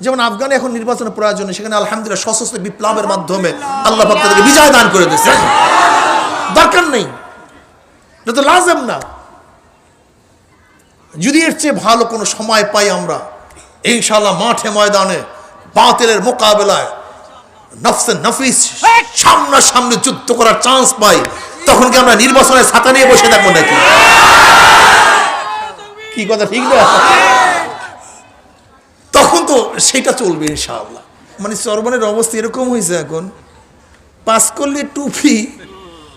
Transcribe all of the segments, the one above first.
যেমন আফগানে এখন নির্বাচনের প্রয়োজন, সেখানে আলহামদুলিল্লাহ সশস্ত্র বিপ্লবের মাধ্যমে আল্লাহ পাক তাদেরকে বিজয় দান করে দিয়েছে। দরকার নেই, এটা তো লাজেম না। যদি এর চেয়ে ভালো কোনো সময় পাই আমরা, ইনশাআল্লাহ মাঠে ময়দানে বাতিলের মোকাবেলায় নফসে নফিস সামনাসামনি যুদ্ধ করার চান্স পাই, তখন কি আমরা নির্বাচনের ছাতা নিয়ে বসে থাকবো নাকি? কি কথা ঠিক না? তখন তো সেটা চলবে ইনশাআল্লাহ। মানে চরমনের অবস্থা এরকম হয়েছে, এখন পাঁচকল্লি টুপি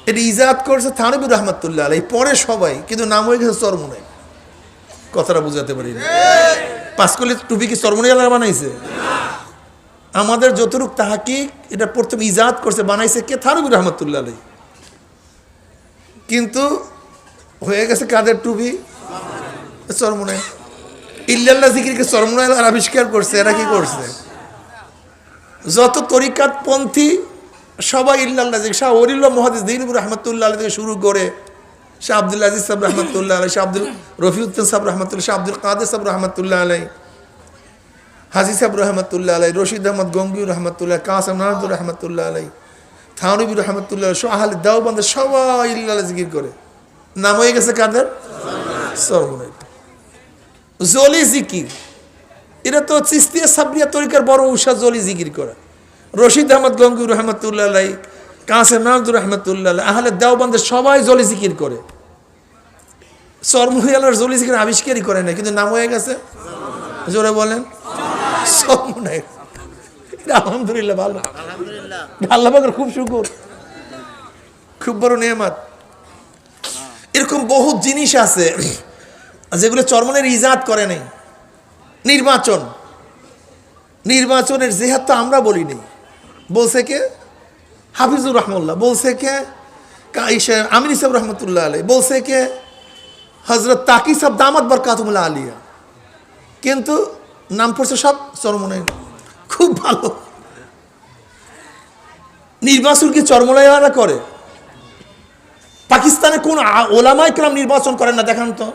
এটা ইজাদ করছে থানবীর রহমতুল্লাহ আলাইহি, পরে সবাই, কিন্তু নাম হয়ে গেছে চরমনাই। কথাটা বুঝাতে পারি না। পাঁচকল্লি টুপি কি চরমনাই আলাদা বানাইছে? আমাদের যতটুক তাহাকিক, এটা প্রথম ইজাদ করছে, বানাইছে কে? থানবীর রহমতুল্লাহ আলাইহি। কিন্তু হয়ে গেছে কাদের টুপি? চরমনাই। ইল্লাল্লাহ জিকিরকে চরমনাই আবিষ্কার করছে। এরা কি করছে? যত তরিকাত পন্থী সবাই ইল্লাল্লাহ জিকির, শাহ ওলিউল্লাহ মুহাদ্দিস দিনপুর রহমতুল্লাহ আলাইহি থেকে শুরু করে শাহ আব্দুল আজিজ সাহেব রহমতুল্লাহ আলাইহি, শাহ আব্দুল রফিউদ্দিন সাহেব রহমতুল্লাহ, শাহ আব্দুল কাদের সাহেব রহমতুল্লাহ আলাইহি, হাজি সাহেব রহমতুল্লাহ আলাইহি, রশিদ আহমদ গঙ্গুই রহমতুল্লাহ, কাসেম নাজুর রহমতুল্লাহ আলাইহি, থানবী রহমতুল্লাহ, শাহ আহলে দেওবন্দ, সবাই ইল্লাল্লাহ জিকির করে। নাম হয়ে গেছে কাদের? চরমনাই। জলি জিকির, এটা তো চিস্তিয়া সাবরিয়া তরিকার বড় উষা জলি জিকির করা। রশিদ আহমদ গঙ্গুই রহমতুল্লাহ আলাইহি, কাসেম নাজুর রহমতুল্লাহ আলাইহি, আহলে দেওবন্দের সবাই জলি জিকির করে। চরমনাই আল্লাহর জলি জিকির আবিষ্কারই করে না, কিন্তু নাম হয়ে গেছে, জোরে বলেন, চরমনাই। আলহামদুলিল্লাহ, ভালো, আল্লাহ পাকের খুব শুকর, খুব বড় নেয়ামত। এরকম বহু জিনিস আছে যেগুলো চরমনের ইজাদ করে নাই। নির্বাচনের জেহাদ তো আমরা বলি নাই, বলছে কে? হাফিজুর রহমাল্লাহ, বলছে কে? আমির সাহেব রহমতুল্লাহ আলাইহি, বলছে কে? হজরত তাকি সাহেব দামাত বরকাতুল্লাহ আলিয়া। কিন্তু নাম পড়ছে সব চরমনাই। খুব ভালো। নির্বাচন কি চরমনাইওয়ালা করে? পাকিস্তানের কোন ওলামায়ে কেরাম নির্বাচন করেন না, দেখান তো।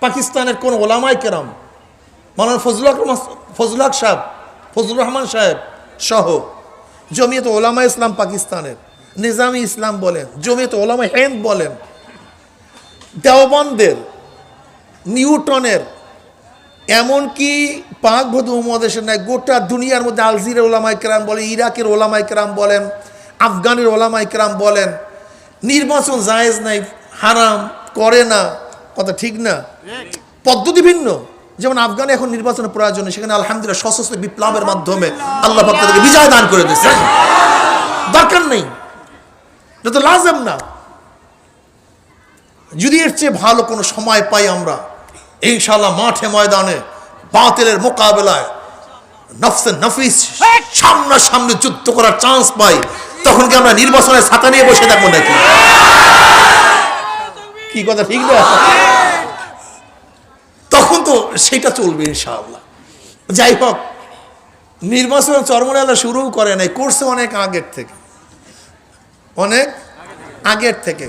পাকিস্তানের কোন ওলামায়ে কেরাম, মাওলানা ফজলুল হক সাহেব, ফজলুর রহমান সাহেব সহ জমিয়ত ওলামা ইসলাম পাকিস্তানের, নিজামি ইসলাম বলেন, জমিয়ত ওলামা হিন্দ বলেন, দেওবন্দের, নিউটনের, এমনকি পাক বধু উপমহাদেশের নাই, গোটা দুনিয়ার মধ্যে আলজিরের ওলামায়ে কেরাম বলেন, ইরাকের ওলামায়ে কেরাম বলেন, আফগানের ওলামায়ে কেরাম বলেন, নির্বাচন জায়েজ নাই, হারাম, করে না। কথা ঠিক না? পদ্ধতি ভিন্ন। যেমন আফগানে এখন নির্বাচনের প্রয়োজন, সেখানে আলহামদুলিল্লাহ সশস্ত্র বিপ্লবের মাধ্যমে আল্লাহ পাক তাদেরকে বিজয় দান করে দিয়েছে। দরকার নেই, এটা তো লাজেম না। যদি এর চেয়ে ভালো কোনো সময় পাই আমরা, ইনশাআল্লাহ মাঠে ময়দানে বাতিলের মোকাবেলায় নফসে নফিস সামনাসামনি যুদ্ধ করার চান্স পাই, তখন কি আমরা নির্বাচনের ছাতা নিয়ে বসে থাকবো নাকি? কি কথা ঠিক না? তখন তো সেটা চলবে ইনশাআল্লাহ। যাই হোক, নির্বাচন চরমনাই শুরু করে নাই, করছে অনেক আগের থেকে, অনেক আগের থেকে।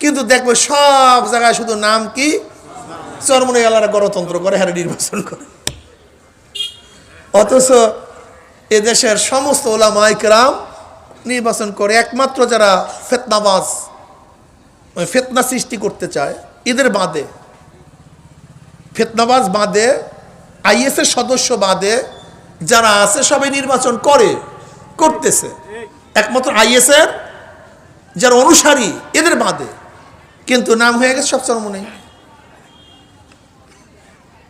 কিন্তু দেখবো সব জায়গায় শুধু নাম কি? চরমনাই আল্লাহরা গণতন্ত্র করে, হ্যাঁ নির্বাচন করে। অথচ এদেশের সমস্ত ওলামায়ে কেরাম নির্বাচন করে। একমাত্র যারা ফিতনাবাজ, ফিতনা সৃষ্টি করতে চায়, এদের বাদে, ফিতনাবাজ বাদে, আইএসের সদস্য বাদে যারা আছে সবাই নির্বাচন করতেছে। একমাত্র আইএসের যারা অনুসারী, এদের বাদে। কিন্তু নাম হয়ে গেছে সব চরমনাই।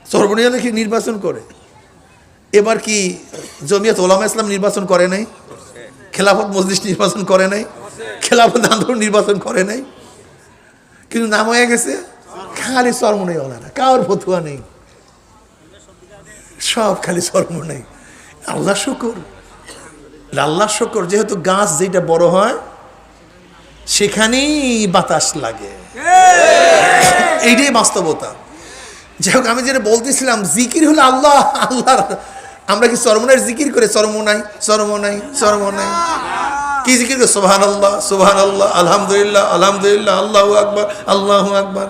চরমনাই দেখি নির্বাচন করে। এবার কি জমিয়ত ওলামা ইসলাম নির্বাচন করে নাই? খেলাফত মজলিস নির্বাচন করে নাই? খেলাফত আন্দোলন নির্বাচন করে নাই? কিন্তু নাম হয়ে গেছে খালি চরমনাই ওলারা, কারোর ফতুয়া নেই, সব খালি চরমনাই। আল্লাহ শুকর, আল্লাহ শুকর। যেহেতু গাছ যেটা বড় হয় সেখানেই বাতাস লাগে, এইটাই বাস্তবতা। যাই হোক, আমি যেটা বলতেছিলাম, জিকির হলো আল্লাহ আল্লাহর। আমরা কি চরমনাইয়ের জিকির করে? চরমনাই চরমনাই চরমনাই। কি জিকির করে? সুবহানাল্লাহ সুবহানাল্লাহ, আলহামদুলিল্লাহ আলহামদুলিল্লাহ, আল্লাহু আকবার আল্লাহু আকবার।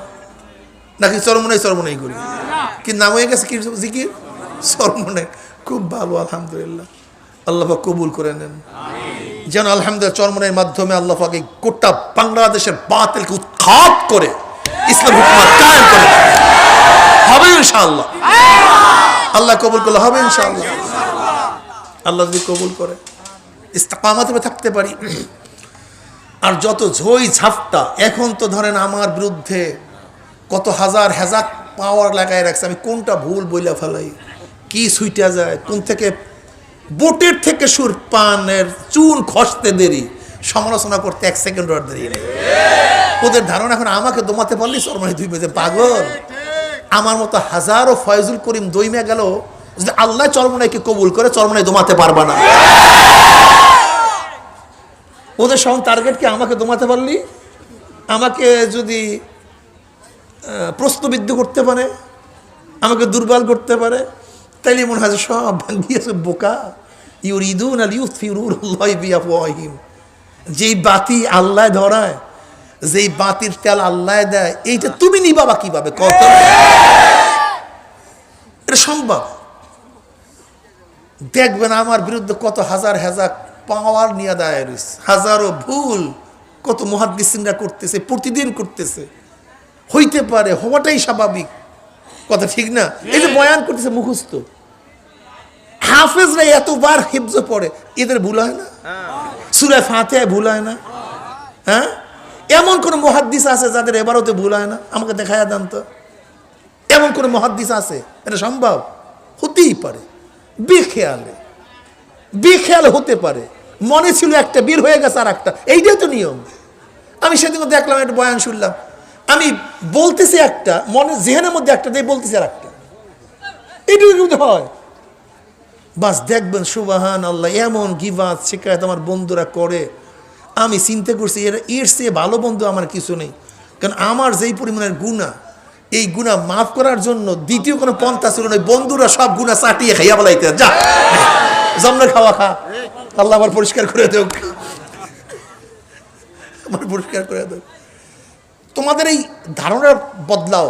নাকি চরমনাই চরমনাই করি? কি নাম হয়ে গেছে কি জিকির? চরমনাই। খুব ভালো, আলহামদুলিল্লাহ। আল্লাহ পাক কবুল করে নেন যেন আলহামদুলিল্লাহ চরমনের মাধ্যমে আল্লাহ পাক এই গোটা বাংলাদেশের বাতিলকে উৎখাত করে ইসলাম হুকুমত কায়েম করে হবে ইনশাআল্লাহ। আল্লাহ কবুল করলে হবে ইনশাআল্লাহ। আল্লাহ যদি কবুল করে ইস্তেকামতে থাকতে পারি। আর যত ঝই ঝাপটা এখন তো ধরেন আমার বিরুদ্ধে কত হাজার হাজার পাওয়ার লাগায় রাখছে, আমি কোনটা ভুল বইলা ফেলাই, কি সুইটা যায়, কোন থেকে বোটের থেকে সুর পানের চুন খসতে দেরি, সমালোচনা করতে 1 সেকেন্ড আর দেরি নেই। ওদের ধারণা এখন আমাকে দমাতে পারলি চরমাই দুই বেজে পাগল। আমার মতো হাজারো ফয়জুল করিম দইমে গেল, যদি আল্লাহ চরমনাইকে কবুল করে চরমনাই দমাতে পারবা না। ওদের সব টার্গেট কি আমাকে দমাতে পারলি, আমাকে যদি প্রশ্নবিদ্ধ করতে পারে, আমাকে দুর্বল করতে পারে, তাইলে মনে হয় সব ভাঙিয়েছে বোকা। ইউরিদুনা লিইউতফিউ নূরাল্লাহি বিআফওয়াহিহিম। যেই বাতি আল্লাহ ধরায়, যেই বাতির তেল আল্লাহ দেয়, এইটা তুমি নিবাবা কিভাবে? কত এটা সম্ভব? দেখবেন আমার বিরুদ্ধে কত হাজার হাজার পাওয়ার নিয়ে দায় রয়েছে, হাজারো ভুল কত মুহাদ্দিসিনরা করতেছে, প্রতিদিন করতেছে। হইতে পারে, হওয়াটাই স্বাভাবিক, কথা ঠিক না? এই যে বয়ান করতেছে মুখস্থ, হাফেজরা এতবার হিফজ পড়ে, এদের ভুল হয় না? সূরা ফাতিহা ভুল হয় না? হ্যাঁ, এমন কোন মুহাদ্দিস আছে যাদের এবারতে ভুল হয় না? আমাকে দেখায়া দেন তো, এমন কোন মুহাদ্দিস আছে? এটা সম্ভব? হতেই পারে, বেখেয়ালে, বেখেয়াল হতে পারে। মনে ছিল একটা, বের হয়ে গেছে আর একটা, এইটাই তো নিয়ম। আমি সেদিন দেখলাম একটা বয়ান শুনলাম, আমি বলতেছি একটা, মনে জেহেনের মধ্যে একটা দিয়ে বলতেছি আর একটা, এইটুকু কিন্তু হয়। বাস দেখবেন সুবহান আল্লাহ, এমন গিবাত শিকায়ত আমার বন্ধুরা করে, আমি চিন্তা করছি এর চেয়ে ভালো বন্ধু আমার কিছু নেই। কারণ আমার যেই পরিমাণের গুনাহ, এই গুনাহ মাফ করার জন্য দ্বিতীয় কোনো পন্থা ছিল না। বন্ধুরা সব গুনাহ চাটিয়ে খাইয়া বলাইতে, যা জমনে খাওয়া খা, আল্লাহ আবার পরিষ্কার করে দেও, আমার পরিষ্কার করে দেও। তোমাদের এই ধারণা বদলাও।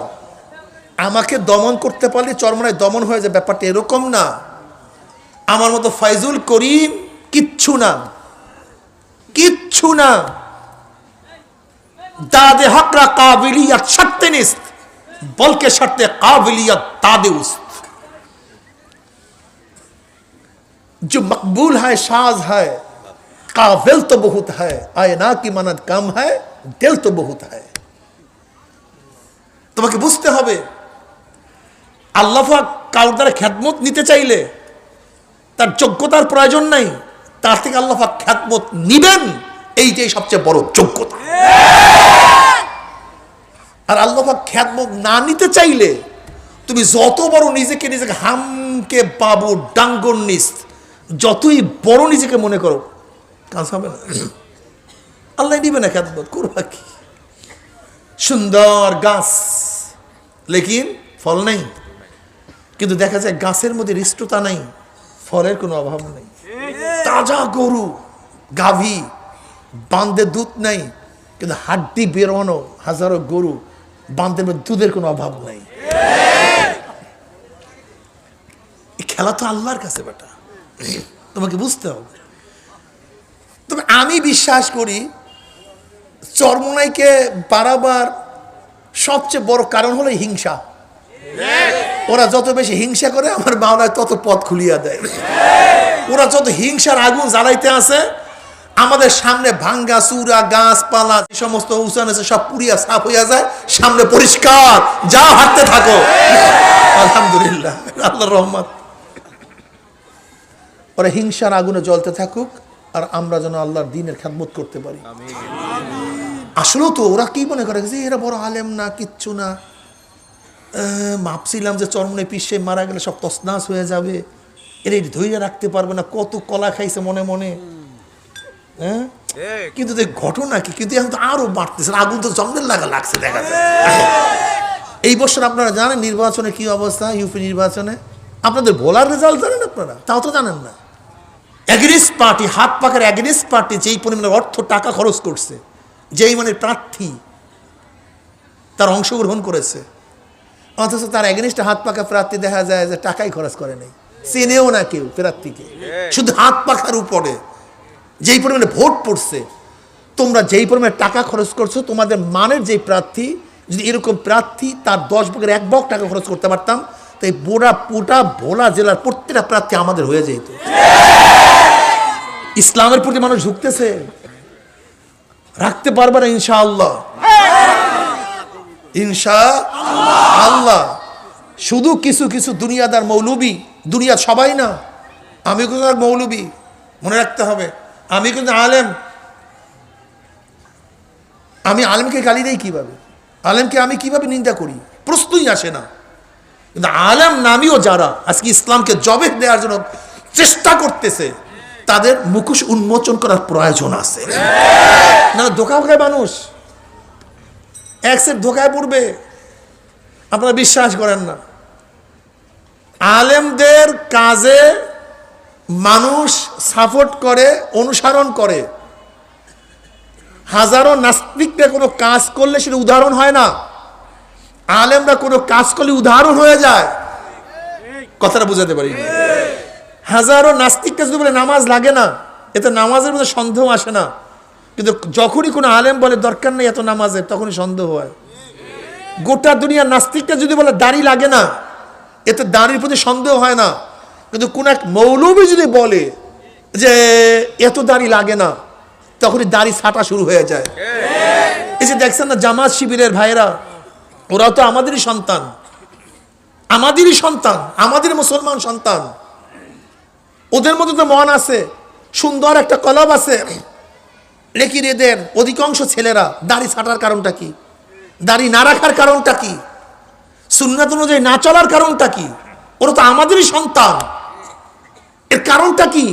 আমাকে দমন করতে পারলে চরমনায় দমন হয়ে যায়, ব্যাপারটা এরকম না। আমার মতো ফয়জুল করিম কিচ্ছু না, কিচ্ছু না। দাদে হকরা কাবিলিয়ত শর্তে নিস্ত, বলকে শর্তে काबिलियत दादे उस्त। जो मकबूल है शाज है, काबिल तो बहुत है, आयना की मानद कम है, दिल तो बहुत है। তোমাকে বুঝতে হবে আল্লাহ পাক কারোর দ্বারা খেদমত নিতে চাইলে তার যোগ্যতার প্রয়োজন নাই, তার থেকে আল্লাহ পাক খেদমত নিবেন, এইটাই সবচেয়ে বড় যোগ্যতা। আর আল্লাহ পাক খেদমত না নিতে চাইলে তুমি যত বড় নিজেকে হামকে বাবু ডাঙ্গর নিস, যতই বড় নিজেকে মনে করো, কাজ হবে না। আল্লাহ নিবে না খেদমত, করবা কি? সুন্দর গাছ, লেকিন ফল নেই। কিন্তু দেখা যায় গাছের মধ্যে হৃষ্টতা নাই, ফলের কোনো অভাব নেই। তাজা গরু, গাভী, বান্ধে দুধ নাই, কিন্তু হাড্ডি বেরোনো হাজারো গরু, বান্ধের মধ্যে দুধের কোনো অভাব নাই। এই খেলা তো আল্লাহর কাছে বেটা, তোমাকে বুঝতে হবে। তবে আমি বিশ্বাস করি চরমনাইকে বাড়াবার সবচেয়ে বড় কারণ হলো হিংসা। ওরা যত বেশি হিংসা করে আমার মাওলায় তত পথ খুলিয়া দেয়। ওরা যত হিংসার আগুন জ্বালাইতে আছে, আমাদের সামনে ভাঙ্গা চূড়া গাছপালা যে সমস্ত উঁচান আছে সব পুড়িয়া সাফ হইয়া যায়, সামনে পরিষ্কার, যা হাঁটতে থাকো। আলহামদুলিল্লাহ, আল্লাহর রহমত। ওরা হিংসার আগুনে জ্বলতে থাকুক, আর আমরা যেন আল্লাহর দ্বীনের খেদমত করতে পারি। আসলেও তো ওরা কি মনে করে যে এরা বড় আলেম না, কিচ্ছু না। ভাবছিলাম যে চরমনে পিসে মারা গেলে সব তসনাস হয়ে যাবে, এর ধৈর্য রাখতে পারবে না, কত কলা খাইছে মনে মনে। হ্যাঁ, কিন্তু ঘটনা কি, কিন্তু এখন তো আরো বাড়তেছে, আগুন তো জঙ্গল লাগছে দেখা যায়। এই বছর আপনারা জানেন নির্বাচনে কি অবস্থা, ইউপি নির্বাচনে আপনাদের ভোলার রেজাল্ট জানেন আপনারা? তাও তো জানেন না। এগেনিস্ট পার্টি, হাত পাখার এগেনিস্ট পার্টি যেই পরিমাণে অর্থ টাকা খরচ করছে, যেই মানে প্রার্থী তার অংশগ্রহণ করেছে, অথচ তার এগেনিস্টে হাত পাকা প্রার্থী দেখা যায় যে টাকাই খরচ করে নেই। চেনেও না কেউ প্রার্থীকে, শুধু হাত পাখার উপরে। যেই পরিমাণে ভোট পড়ছে, তোমরা যেই পরিমাণে টাকা খরচ করছো, তোমাদের মানের যে প্রার্থী, যদি এরকম প্রার্থী তার 10 ভাগের 1 ভাগ টাকা খরচ করতে পারতাম, তাই পুরা ভোলা জেলার প্রত্যেকটা প্রার্থী আমাদের হয়ে যেত। ইসলামের প্রতি মানুষ ঝুঁকতেছে, রাখতে পারবে না ইনশাআল্লাহ, ইনশাআল্লাহ। শুধু কিছু কিছু দুনিয়াদার মৌলবী, দুনিয়া সবাই না, আমি কিন্তু এক মৌলবী, মনে রাখতে হবে। আমি কিন্তু আলেম, আমি আলেমকে গালি দেই কিভাবে, আলেমকে আমি কিভাবে নিন্দা করি, প্রশ্নই আসে না। কিন্তু আলেম নামীয় যারা আজকে ইসলামকে জবে দেওয়ার জন্য চেষ্টা করতেছে, তাদের মুখোশ উন্মোচন করার প্রয়োজন আছে। না ধোকা খায় মানুষ, এক সেট ধোকায় পড়বে, আপনারা বিশ্বাস করেন না। আলেমদের কাজে মানুষ সাপোর্ট করে, অনুসরণ করে। হাজারো নাস্তিকরা কোনো কাজ করলে সেটা উদাহরণ হয় না, আলেমরা কোনো কাজ করলে উদাহরণ হয়ে যায়। কথাটা বুঝাতে পারি? হাজারো নাস্তিকরা যদি বলে নামাজ লাগে না, এতে নামাজের মধ্যে সন্দেহ আসে না, কিন্তু যখনই কোনো আলেম বলে দরকার নেই এত নামাজের, তখনই সন্দেহ হয়। গোটা দুনিয়ার নাস্তিকরা যদি বলে দাড়ি লাগে না, এতে দাড়ির প্রতি সন্দেহ হয় না, কিন্তু কোন এক মৌলবী যদি বলে যে এত দাড়ি লাগে না, তখনই দাড়ি ছাটা শুরু হয়ে যায়। এই যে দেখছেন না জামাত শিবিরের ভাইরা, ওরাও তো আমাদেরই সন্তান, আমাদেরই সন্তান, আমাদের মুসলমান সন্তান। ওদের মধ্যে তো মন আছে, সুন্দর একটা কলব আছে, লেকিন এদের অধিকাংশ ছেলেরা দাড়ি ছাটার কারণটা কি, দাড়ি না রাখার কারণটা কি, সুন্নাত অনুযায়ী না চলার কারণটা কি? ওরা তো আমাদেরই সন্তান, এর কারণটা কি?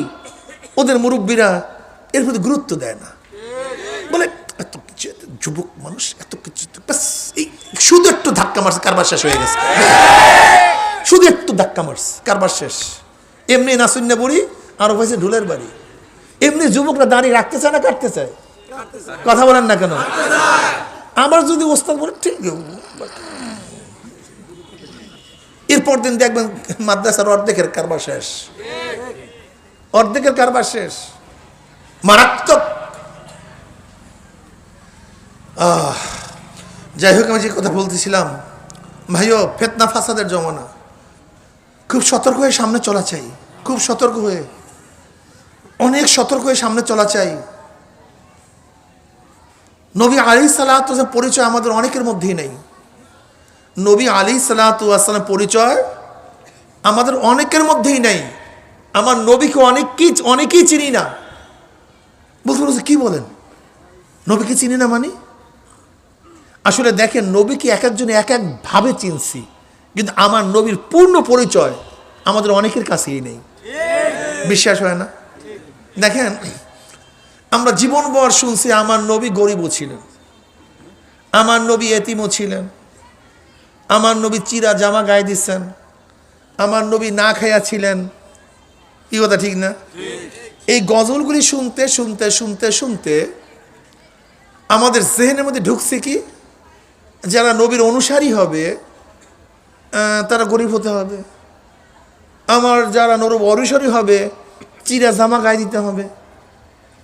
ওদের মুরব্বীরা এর প্রতি গুরুত্ব দেয় না, বলে এত কিছু, যুবক মানুষ এত কিছু, শুধু একটু ধাক্কা মারছে কারবার শেষ হয়ে গেছে, শুধু একটু ধাক্কা মারছে কারবার শেষ। এমনি নাসুন্না বুড়ি আর হয়েছে ঢুলের বাড়ি। এমনি যুবকরা দাঁড়িয়ে রাখতে চায় না কাটতে চায়? কথা বলেন না কেন? আমার যদি ওস্তাদ বলে ঠিক, এরপর দিন দেখবেন মাদ্রাসার অর্ধেকের কারবার শেষ, অর্ধেকের কারবার শেষ, মারাত্মক। যাই হোক, আমি যে কথা বলতেছিলাম, ভাইও ফেতনা ফাসাদের জমানা, খুব সতর্ক হয়ে সামনে চলা চাই, খুব সতর্ক হয়ে, অনেক সতর্ক হয়ে সামনে চলা চাই। নবী আলাইহিস সালাতু ওয়াস সালামের পরিচয় আমাদের অনেকের মধ্যেই নেই। নবী আলাইহিস সালাতু ওয়াস সালামের পরিচয় আমাদের অনেকের মধ্যেই নেই। আমার নবীকে অনেকেই চিনি না। বলতে বলছে কি বলেন, নবীকে চিনি না মানে? আসলে দেখেন, নবীকে এক একজনে এক একভাবে চিনছি, কিন্তু আমার নবীর পূর্ণ পরিচয় আমাদের অনেকের কাছেই নেই। বিশ্বাস হয় না? দেখেন, আমরা জীবনভর শুনছি আমার নবী গরিবও ছিলেন, আমার নবী এতিমও ছিলেন, আমার নবী চিরা জামা গায়ে দিচ্ছেন, আমার নবী না খাইয়া ছিলেন। কি কথা ঠিক না? এই গজলগুলি শুনতে শুনতে শুনতে শুনতে আমাদের জেহেনের মধ্যে ঢুকছে কি, যারা নবীর অনুসারী হবে তারা গরিব হতে হবে, আমার যারা নবীর অনুসারী হবে চিরা জামা গায়ে দিতে হবে,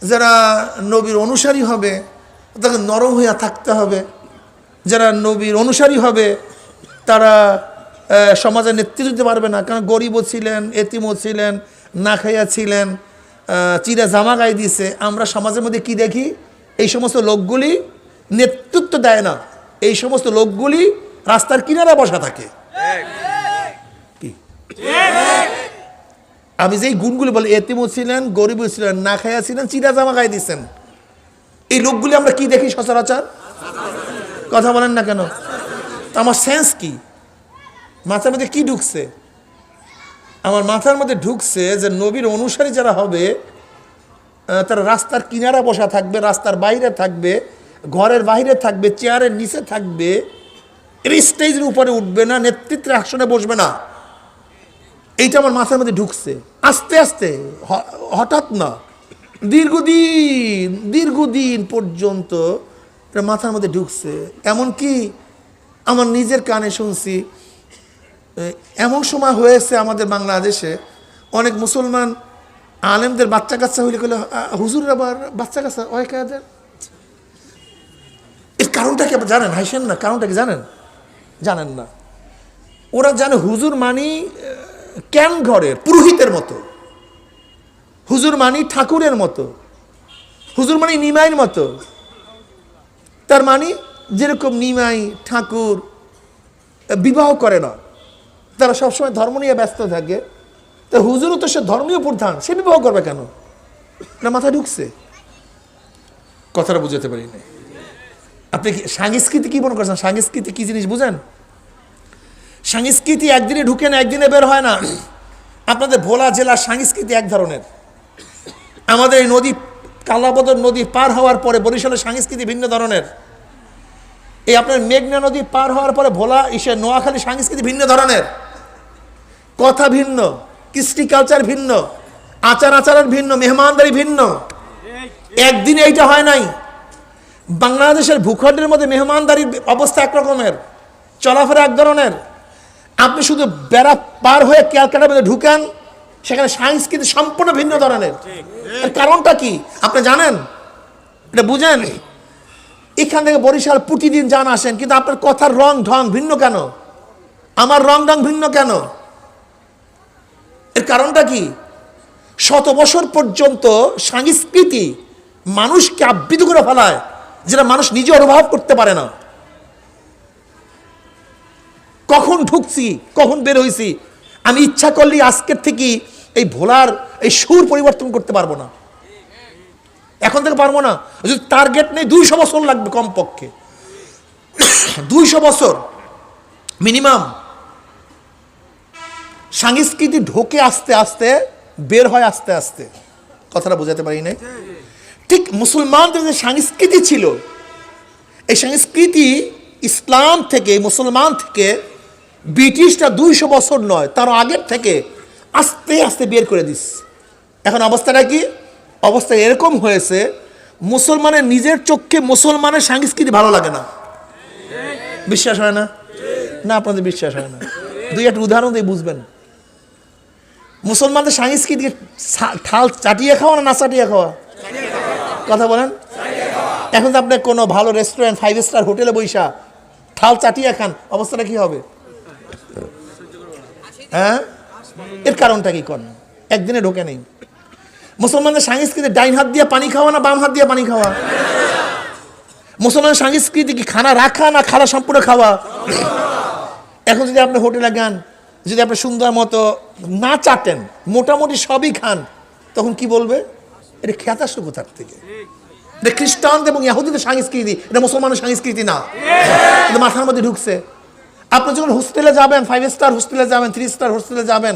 যারা নবীর অনুসারী হবে তাকে নরম হইয়া থাকতে হবে, যারা নবীর অনুসারী হবে তারা সমাজের নেতৃত্ব দিতে পারবে না, কারণ গরিবও ছিলেন, এতিমও ছিলেন, না খাইয়া ছিলেন, চিরা জামা গায়ে দিয়েছে। আমরা সমাজের মধ্যে কি দেখি? এই সমস্ত লোকগুলি নেতৃত্ব দেয় না, এই সমস্ত লোকগুলি রাস্তার কিনারে বসা থাকে। কি আমি যেই গুণগুলি বলি, এতিমও ছিলেন, গরিবও ছিলেন, না খাইয়া ছিলেন, চিরা জামা গায়ে দিচ্ছেন, এই লোকগুলি আমরা কি দেখি সচরাচর? কথা বলেন না কেন? আমার সেন্স কি, মাথার মধ্যে কি ঢুকছে? আমার মাথার মধ্যে ঢুকছে যে নবীর অনুসারী যারা হবে তারা রাস্তার কিনারা বসা থাকবে, রাস্তার বাইরে থাকবে, ঘরের বাইরে থাকবে, চেয়ারের নিচে থাকবে, স্টেজের উপরে উঠবে না, নেতৃত্বের আসনে বসবে না। এইটা আমার মাথার মধ্যে ঢুকছে আস্তে আস্তে, হঠাৎ না, দীর্ঘদিন পর্যন্ত মাথার মধ্যে ঢুকছে। এমনকি আমার নিজের কানে শুনছি, এমন সময় হয়েছে আমাদের বাংলাদেশে অনেক মুসলমান আলেমদের বাচ্চা কাচ্চা হইলে কইলে হুজুর আবার বাচ্চা কাচ্চা ওই কাদের, এর কারণটা কি জানেন? হাইসেন না, কারণটা কি জানেন? জানেন না। ওরা জানে হুজুর মানি ক্যান ঘরের পুরোহিতের মতো, হুজুর মানি ঠাকুরের মতো, হুজুর মানি নিমাইয়ের মতো। তার মানে যেরকম নিমাই ঠাকুর বিবাহ করে না, তারা সবসময় ধর্ম নিয়ে ব্যস্ত থাকে, তা হুজুরও তো সে ধর্মীয় প্রধান, সে বিবাহ করবে কেন? না মাথায় ঢুকছে? কথাটা বুঝাতে পারি না। আপনি সংস্কৃতি কি মনে করছেন? সংস্কৃতি কি জিনিস বুঝেন? সংস্কৃতি একদিনে ঢুকে না, একদিনে বের হয় না। আপনাদের ভোলা জেলার সংস্কৃতি এক ধরনের, আমাদের এই নদী কালাবদর নদী পার হওয়ার পরে বরিশালের সংস্কৃতি ভিন্ন ধরনের, এই আপনার মেঘনা নদী পার হওয়ার পরে ভোলা নোয়াখালী সংস্কৃতি ভিন্ন ধরনের, কথা ভিন্ন, কৃষ্টি কালচার ভিন্ন, আচার আচারের ভিন্ন, মেহমানদারি ভিন্ন। একদিনে এইটা হয় নাই। বাংলাদেশের ভূখণ্ডের মধ্যে মেহমানদারির অবস্থা একরকমের, চলাফেরা এক ধরনের। আপনি শুধু বেড়া পার হয়ে ক্যালকাটার মধ্যে ঢুকেন, সেখানে সংস্কৃতি সম্পূর্ণ ভিন্ন ধরনের। এর কারণটা কি আপনি জানেন? এটা বুঝেন? এখান থেকে বরিশাল প্রতিদিন যান আসেন, কিন্তু আপনার কথার রং ঢং ভিন্ন কেন? আমার রং ঢং ভিন্ন কেন? এর কারণটা কি? শত বছর পর্যন্ত সংস্কৃতি মানুষকে আবৃত করে ফেলায়, যেটা মানুষ নিজে অনুভব করতে পারে না। কখন ঢুকছি, কখন বের হয়েছি, আমি ইচ্ছা করলে আজকের থেকে এই ভোলার এই সুর পরিবর্তন করতে পারবো না, এখন থেকে পারবো না। যদি টার্গেট নেই 200 বছর লাগবে কমপক্ষে, 200 বছর মিনিমাম। সংস্কৃতি ঢোকে আস্তে আস্তে, বের হয় আস্তে আস্তে। কথাটা বোঝাতে পারি না? ঠিক মুসলমানদের যে সংস্কৃতি ছিল, এই সংস্কৃতি ইসলাম থেকে, মুসলমান থেকে ব্রিটিশরা 200 বছর নয়, তার আগের থেকে আস্তে আস্তে বের করে দিস। এখন অবস্থাটা কি? অবস্থা এরকম হয়েছে, মুসলমানের নিজের চোখে মুসলমানের সংস্কৃতি ভালো লাগে না। বিশ্বাস হয় না? না, আপনাদের বিশ্বাস হয় না? দুই একটা উদাহরণ দিয়ে বুঝবেন। মুসলমানদের সংস্কৃতি থাল চাটিয়ে খাওয়া না চাটিয়ে খাওয়া? কথা বলেন। এখন তো আপনি কোনো ভালো রেস্টুরেন্ট 5 স্টার হোটেলে বৈশা থাল চাটিয়ে খান, অবস্থাটা কি হবে? হ্যাঁ, এর কারণটা কি? করেন একদিনে ঢোকে নেই। মুসলমানদের সংস্কৃতি ডাইন হাত দিয়ে পানি খাওয়া না বাম হাত দিয়ে পানি খাওয়া? মুসলমানের সংস্কৃতি কি খানা রাখা না খানা সম্পূর্ণ খাওয়া? এখন যদি আপনি হোটেলে যান, যদি আপনি সুন্দর মতো না চাটেন, মোটামুটি সবই খান, তখন কি বলবে? এটা খেতে আসলো কোথার থেকে? এটা খ্রিস্টান এবং ইহুদিদের সংস্কৃতি, এটা মুসলমানের সংস্কৃতি না। কিন্তু মাথার মধ্যে ঢুকছে। আপনি যখন হোস্টেলে যাবেন, 5 স্টার হোস্টেলে যাবেন, 3 স্টার হোস্টেলে যাবেন,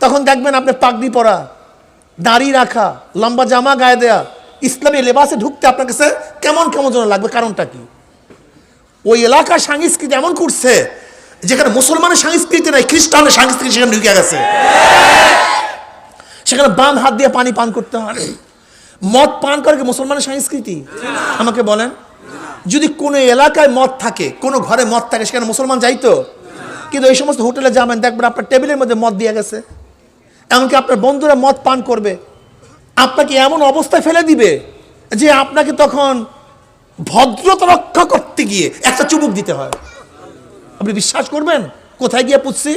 তখন দেখবেন আপনি পাগড়ি পরা, দাড়ি রাখা, লম্বা জামা গায়ে দেয়া, ইসলামী লেবাসে ঢুকতে আপনার কাছে কেমন কেমন যেন লাগবে। কারণটা কি? ওই এলাকার সংস্কৃতি এমন করছে, যেখানে মুসলমানের সংস্কৃতি নাই, খ্রিস্টানের সংস্কৃতি সেখানে ঢুকে গেছে। সেখানে বাম হাত দিয়ে পানি পান করতে হয়। মদ পান করে কি মুসলমানের সংস্কৃতি? আমাকে বলেন। যদি কোনো এলাকায় মদ থাকে, কোনো ঘরে মদ থাকে, সেখানে মুসলমান যাইতো? কিন্তু এই সমস্ত হোটেলে যাবেন, দেখবেন আপনার টেবিলের মধ্যে মদ দিয়ে গেছে। এমনকি আপনার বন্ধুরা মদ পান করবে, আপনাকে এমন অবস্থায় ফেলে দিবে যে আপনাকে তখন ভদ্রতা রক্ষা করতে গিয়ে একটা চুমুক দিতে হয়। আপনি বিশ্বাস করবেন কোথায় গিয়ে পুষছি?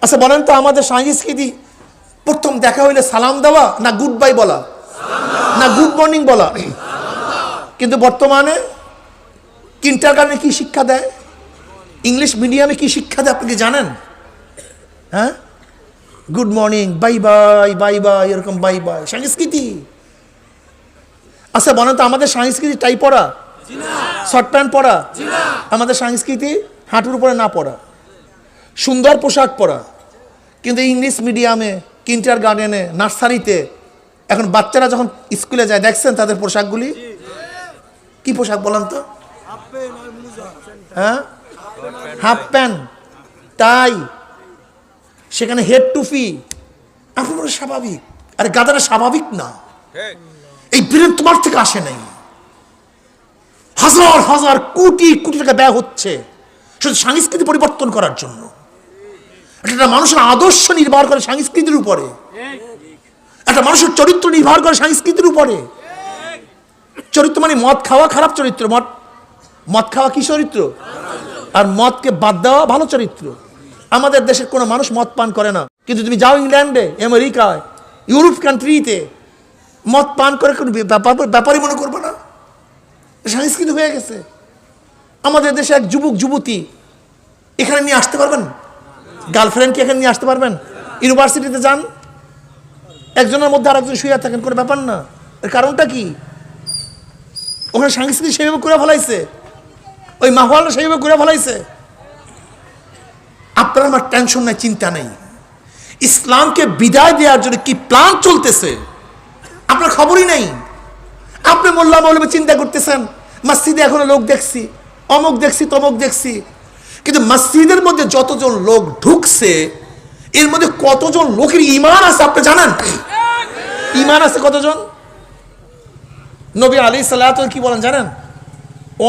আচ্ছা বলেন তো, আমাদের সংস্কৃতি প্রথম দেখা হইলে সালাম দেওয়া না গুড বাই বলা না গুড মর্নিং বলা? কিন্তু বর্তমানে কিন্ডারগার্টেনে কি শিক্ষা দেয়, ইংলিশ মিডিয়ামে কি শিক্ষা দেয় আপনি কি জানেন? হ্যাঁ, good morning, bye bye, bye bye, এরকম বাই বাই সংস্কৃতি। আচ্ছা বলেন তো, আমাদের সংস্কৃতি টাই পরা, শর্ট প্যান্ট পরা? আমাদের সংস্কৃতি হাঁটুর উপরে না পরা, সুন্দর পোশাক পরা। কিন্তু ইংলিশ মিডিয়ামে, কিন্ডারগার্টেনে, নার্সারিতে এখন বাচ্চারা যখন স্কুলে যায়, দেখছেন তাদের পোশাকগুলি কি পোশাক বলেন তো? হ্যাঁ, হাফ প্যান্ট, টাই, সেখানে হেড টুপি। আপনি বলে স্বাভাবিক? আরে গাদাটা স্বাভাবিক না। এই ব্রেন তোমার থেকে আসে নাই। হাজার হাজার কোটি কোটি টাকা ব্যয় হচ্ছে শুধু সংস্কৃতি পরিবর্তন করার জন্য। একটা মানুষের আদর্শ নির্ভর করে সংস্কৃতির উপরে, একটা মানুষের চরিত্র নির্ভর করে সংস্কৃতির উপরে। চরিত্র মানে মদ খাওয়া খারাপ চরিত্র, মদ খাওয়া কি চরিত্র? আর মদকে বাদ দেওয়া ভালো চরিত্র। আমাদের দেশের কোনো মানুষ মদ পান করে না, কিন্তু তুমি যাও ইংল্যান্ডে, আমেরিকায়, ইউরোপ কান্ট্রিতে, মদ পান করে কোনো ব্যাপারই মনে করবে না। সংস্কৃতি হয়ে গেছে। আমাদের দেশে এক যুবক যুবতী এখানে নিয়ে আসতে পারবেন? গার্লফ্রেন্ডকে এখানে নিয়ে আসতে পারবেন? ইউনিভার্সিটিতে যান, একজনের মধ্যে আর একজন শুয়ে থাকেন, কোনো ব্যাপার না। এর কারণটা কি? ওখানে সংস্কৃতি সেইভাবে করে ফেলাইছে, ওই মাহওয়ালটা সেইভাবে করে ফেলাইছে। আপনার আমার টেনশন নাই, চিন্তা নেই। ইসলামকে বিদায় দেওয়ার জন্য কি প্ল্যান চলতেছে আপনার খবরই নেই। আপনি মোল্লা মৌলবী চিন্তা করতেছেন, মসজিদে এখনো লোক দেখছি, অমুক দেখছি, তমুক দেখছি, কিন্তু মসজিদের মধ্যে যতজন লোক ঢুকছে এর মধ্যে কতজন লোকের ঈমান আছে আপনি জানেন? ঈমান আছে কতজন? নবী আলাইহিস সালাতু কি বলেন জানেন?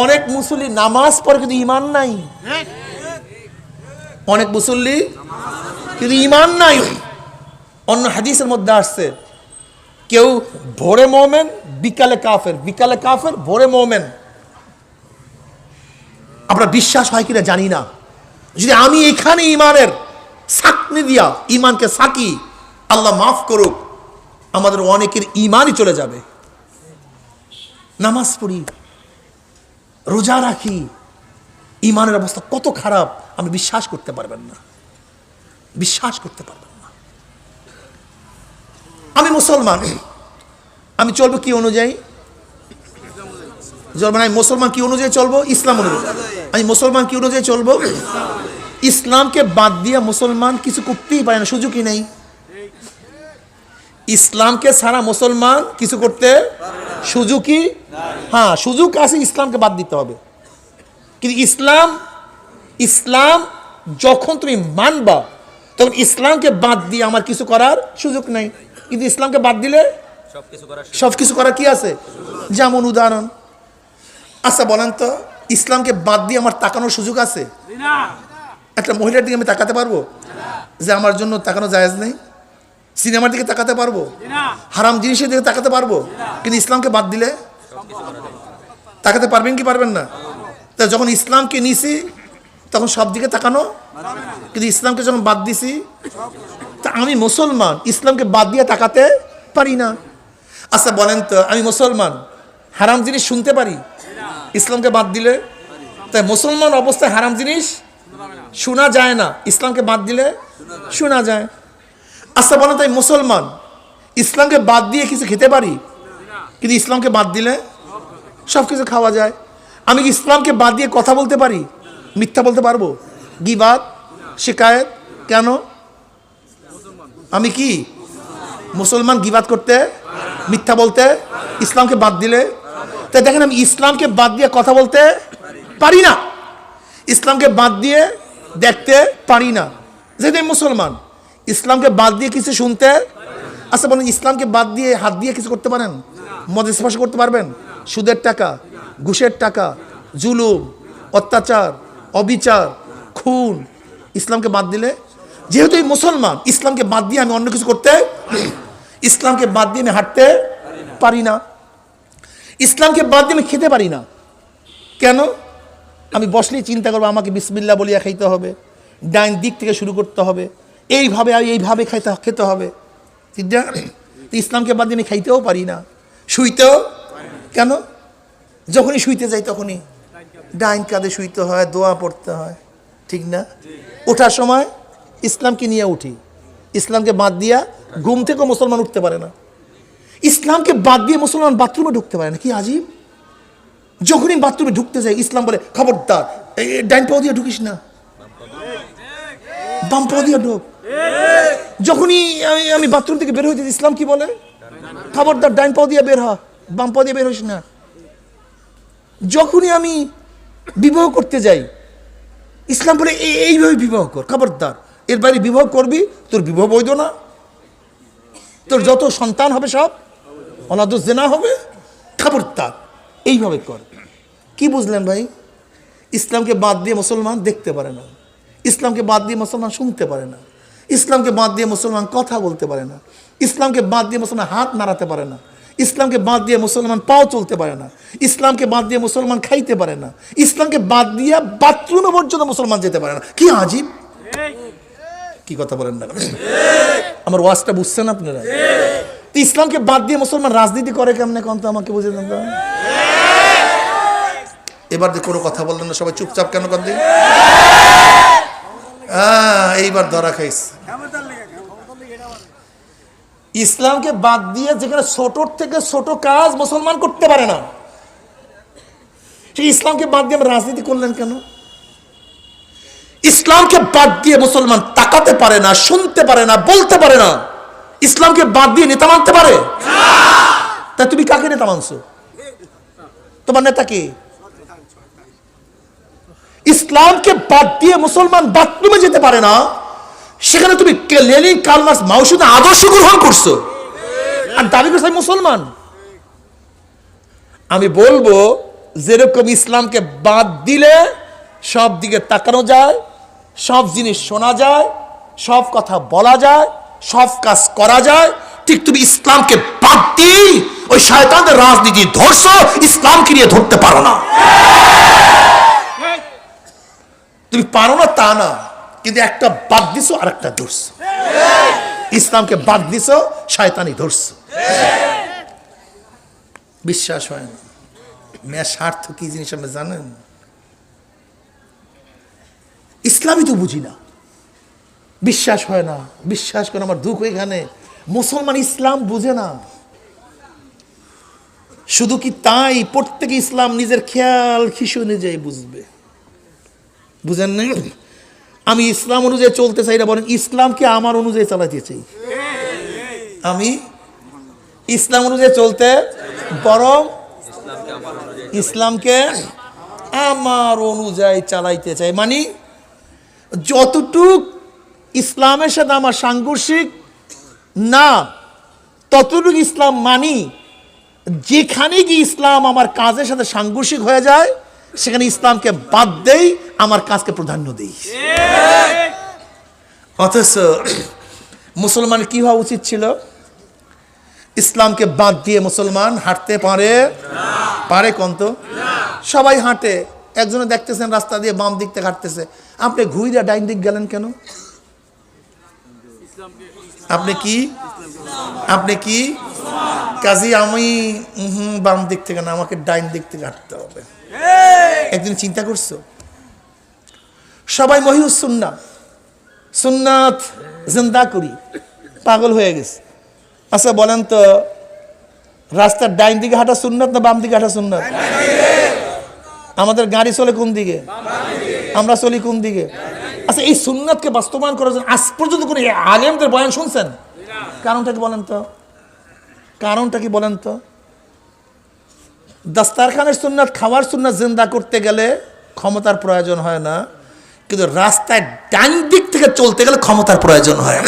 অনেক মুসল্লি নামাজ পড়ে কিন্তু ঈমান নাই। অনেক মুসল্লি কিন্তু ঈমান নাই। অন্য হাদিসের মধ্যে আসছে, কেউ ভোরে মুমিন বিকালে কাফের, বিকালে কাফের ভোরে মুমিন। আমরা বিশ্বাস হয় কিনা জানি না। যদি আমি এখানে ঈমানের সাকনি দিয়া ঈমানকে সাকি, আল্লাহ মাফ করুক, আমাদের অনেকের ঈমানই চলে যাবে। নামাজ পড়ি, রোজা রাখি, ঈমানের অবস্থা কত খারাপ আমি বিশ্বাস করতে পারবেন না, বিশ্বাস করতে পারবেন না। আমি মুসলমান, আমি চলবো কি অনুযায়ী? আমি মুসলমান কি অনুযায়ী চলবো? ইসলাম অনুযায়ী। আমি মুসলমান কি অনুযায়ী চলবো? ইসলামকে বাদ দিয়ে মুসলমান কিছু করতেই পারে না, সুযোগই নেই। ইসলামকে ছাড়া মুসলমান কিছু করতে সুযোগই, হ্যাঁ সুযোগ আছে, ইসলামকে বাদ দিতে হবে। কিন্তু ইসলাম যখন তুমি মানবা তখন ইসলামকে বাদ দিয়ে আমার কিছু করার সুযোগ নেই। কিন্তু ইসলামকে বাদ দিলে সবকিছু করার কি আছে? যেমন উদাহরণ, আচ্ছা বলেন তো, ইসলামকে বাদ দিয়ে আমার তাকানোর সুযোগ আছে? একটা মহিলার দিকে আমি তাকাতে পারবো যে আমার জন্য তাকানো জায়েজ নেই? সিনেমার দিকে তাকাতে পারবো? হারাম জিনিসের দিকে তাকাতে পারবো? কিন্তু ইসলামকে বাদ দিলে তাকাতে পারবেন কি পারবেন না? তা যখন ইসলামকে নিছি তখন সব দিকে তাকানো, কিন্তু ইসলামকে যখন বাদ দিছি, তা আমি মুসলমান, ইসলামকে বাদ দিয়ে তাকাতে পারি না। আচ্ছা বলেন তো, আমি মুসলমান, হারাম জিনিস শুনতে পারি ইসলামকে বাদ দিলে? তাই মুসলমান অবস্থায় হারাম জিনিস শোনা যায় না, ইসলামকে বাদ দিলে শোনা যায়। আচ্ছা বলেন, তাই মুসলমান ইসলামকে বাদ দিয়ে কিছু খেতে পারি, কিন্তু ইসলামকে বাদ দিলে সব কিছু খাওয়া যায়। আমি কি ইসলামকে বাদ দিয়ে কথা বলতে পারি? মিথ্যা বলতে পারবো? গীবাত, শিকায়েত? কেন? আমি কি মুসলমান গীবাত করতে, মিথ্যা বলতে ইসলামকে বাদ দিলে? তাই দেখেন, আমি ইসলামকে বাদ দিয়ে কথা বলতে পারি না, ইসলামকে বাদ দিয়ে দেখতে পারি না, যেহেতু আমি মুসলমান। ইসলামকে বাদ দিয়ে কিছু শুনতে, আচ্ছা বলেন, ইসলামকে বাদ দিয়ে হাত দিয়ে কিছু করতে পারেন? মদ স্পর্শ করতে পারবেন? সুদের টাকা, ঘুষের টাকা, জুলুম, অত্যাচার, অবিচার, খুন, ইসলামকে বাদ দিলে? যেহেতু এই মুসলমান, ইসলামকে বাদ দিয়ে আমি অন্য কিছু করতে, ইসলামকে বাদ দিয়ে আমি হাঁটতে পারি না, ইসলামকে বাদ দিয়ে আমি খেতে পারি না। কেন? আমি বসলেই চিন্তা করবো আমাকে বিসমিল্লাহ বলিয়া খাইতে হবে, ডাইন দিক থেকে শুরু করতে হবে, এইভাবে খেতে হবে, ঠিক না? ইসলামকে বাদ দিয়ে আমি খাইতেও পারি না, শুইতেও। কেন? যখনই শুইতে যাই তখনই ডাইন কাঁধে শুইতে হয়, দোয়া পড়তে হয়, ঠিক না? ওঠার সময় ইসলামকে নিয়ে উঠি, ইসলামকে বাদ দিয়া ঘুম থেকেও মুসলমান উঠতে পারে না। ইসলামকে বাদ দিয়ে মুসলমান বাথরুমে ঢুকতে পারে না, কি আজীব! যখনই বাথরুমে ঢুকতে যাই ইসলাম বলে খবরদার ডাইন পাও দিয়ে ঢুকিস না, বাম পাও দিয়ে ঢোক। যখনই আমি বাথরুম থেকে বের হইতে, ইসলাম কি বলে? খবরদার ডাইন পাও দিয়ে বের হ, বাম পাও দিয়ে বের হইস না। যখনই আমি বিবাহ করতে যাই ইসলাম বলে এইভাবে বিবাহ কর, খবরদার এর বাইরে বিবাহ করবি তোর বিবাহ বৈধ না, তোর যত সন্তান হবে সব অনাদর জেনা হবে, খবরদার এইভাবে কর। কি বুঝলেন ভাই? ইসলামকে বাদ দিয়ে মুসলমান দেখতে পারে না, ইসলামকে বাদ দিয়ে মুসলমান শুনতে পারে না, ইসলামকে বাদ দিয়ে মুসলমান কথা বলতে পারে না, ইসলামকে বাদ দিয়ে মুসলমান হাত নাড়াতে পারে না, ইসলামকে বাদ দিয়ে মুসলমান পাও চলতে পারে না, ইসলামকে বাদ দিয়ে মুসলমান খাইতে পারে না, ইসলামকে বাদ দিয়ে বাথরুমে পর্যন্ত মুসলমান যেতে পারে না। কি আজীব, কি কথা বলেন না? আমার ওয়াজটা বুঝছেন আপনারা? ইসলামকে বাদ দিয়ে মুসলমান রাজনীতি করে কেমনে কোন তো আমাকে বুঝে দেন। এবার যে কোনো কথা বললেন না, সবাই চুপচাপ কেন কর দিন? এইবার ধরা খাইছে। ইসলামকে বাদ দিয়ে যেখানে ছোট থেকে ছোট কাজ মুসলমান করতে পারে না, সেই ইসলামকে বাদ দিয়ে রাজনীতি করলেন কেন? ইসলামকে বাদ দিয়ে মুসলমান তাকাতে পারে না, শুনতে পারে না, বলতে পারে না। ইসলামকে বাদ দিয়ে নেতা মানতে পারে? তা তুমি কাকে নেতা মানছো? তোমার নেতা কে? ইসলামকে বাদ দিয়ে মুসলমান বাথরুমে যেতে পারে না, সেখানে তুমি লেনিন, কার্ল মার্কস, মাও সেতুং আদর্শ গ্রহণ করছো আর দাবি করছো মুসলমান। আমি বলবো যেরকম ইসলামকে বাদ দিলে সব দিকে তাকানো যায়, সব জিনিস শোনা যায়, সব কথা বলা যায়, সব কাজ করা যায়, ঠিক তুমি ইসলামকে বাদ দিয়ে ওই শয়তানদের রাজনীতি ধরছো, ইসলামকে নিয়ে ধরতে পারো না। তুমি পারো না তা না, কিন্তু একটা বাদ দিছো আর একটা ধরছো। ইসলামকে বাদ দিছো, শয়তানি ধরছো। বিশ্বাস হয় না। মেয়া স্বার্থ কি জিনিস আপনি জানেন? ইসলামই তো বুঝি না, বিশ্বাস হয় না। বিশ্বাস করে আমার দুঃখ এখানে, মুসলমান ইসলাম বুঝে না। শুধু কি তাই, প্রত্যেকে ইসলাম নিজের খেয়াল খিসু অনুযায়ী বুঝবে। বুঝেন না? আমি ইসলাম অনুযায়ী চলতে চাই না, বলেন ইসলামকে আমার অনুযায়ী চালাতে চাই। আমি ইসলাম অনুযায়ী চলতে, বরং ইসলামকে আমার অনুযায়ী চালাইতে চাই। মানে যতটুক ইসলামের সাথে আমার সাংঘর্ষিক না, ততটুকু ইসলাম মানি। যেখানে কি ইসলাম আমার কাজের সাথে সাংঘর্ষিক হয়ে যায়, সেখানে ইসলামকে বাদ দেই, আমার কাজকে প্রাধান্য দেই। অথচ মুসলমান কি হওয়া উচিত ছিল? ইসলামকে বাদ দিয়ে মুসলমান হাঁটতে পারে? পারে কোন তো? সবাই হাঁটে। একজনে দেখতেছেন রাস্তা দিয়ে বাম দিক থেকে হাঁটতেছে, আপনি ঘুরে ডাইন দিক গেলেন কেন? আপনি কি কাজী? আমি বাম দিক থেকে না, আমাকে ডাইন দিক থেকে হাঁটতে হবে। একদিন চিন্তা করছো? সবাই মহিউস সুন্নাত, সুন্নাত জিন্দা করি, পাগল হয়ে গেছে। আচ্ছা বলেন তো, রাস্তার ডাইন দিকে হাঁটা সুন্নাত না বাম দিকে হাঁটা সুন্নাত? আমাদের গাড়ি চলে কোন দিকে? আমরা চলি কোন দিকে? আচ্ছা, এই সুন্নাতকে বাস্তবায়ন করার জন্য আজ পর্যন্ত কোনো আলেমদের বয়ান শুনছেন? কারণটা কি বলেন তো? কারণটা কি বলেন তো? দাস্তারখানের সুন্নাত, খাওয়ার সুন্নাত জিন্দা করতে গেলে ক্ষমতার প্রয়োজন হয় না, কিন্তু রাস্তায় ডান দিক থেকে চলতে গেলে ক্ষমতার প্রয়োজন হয়।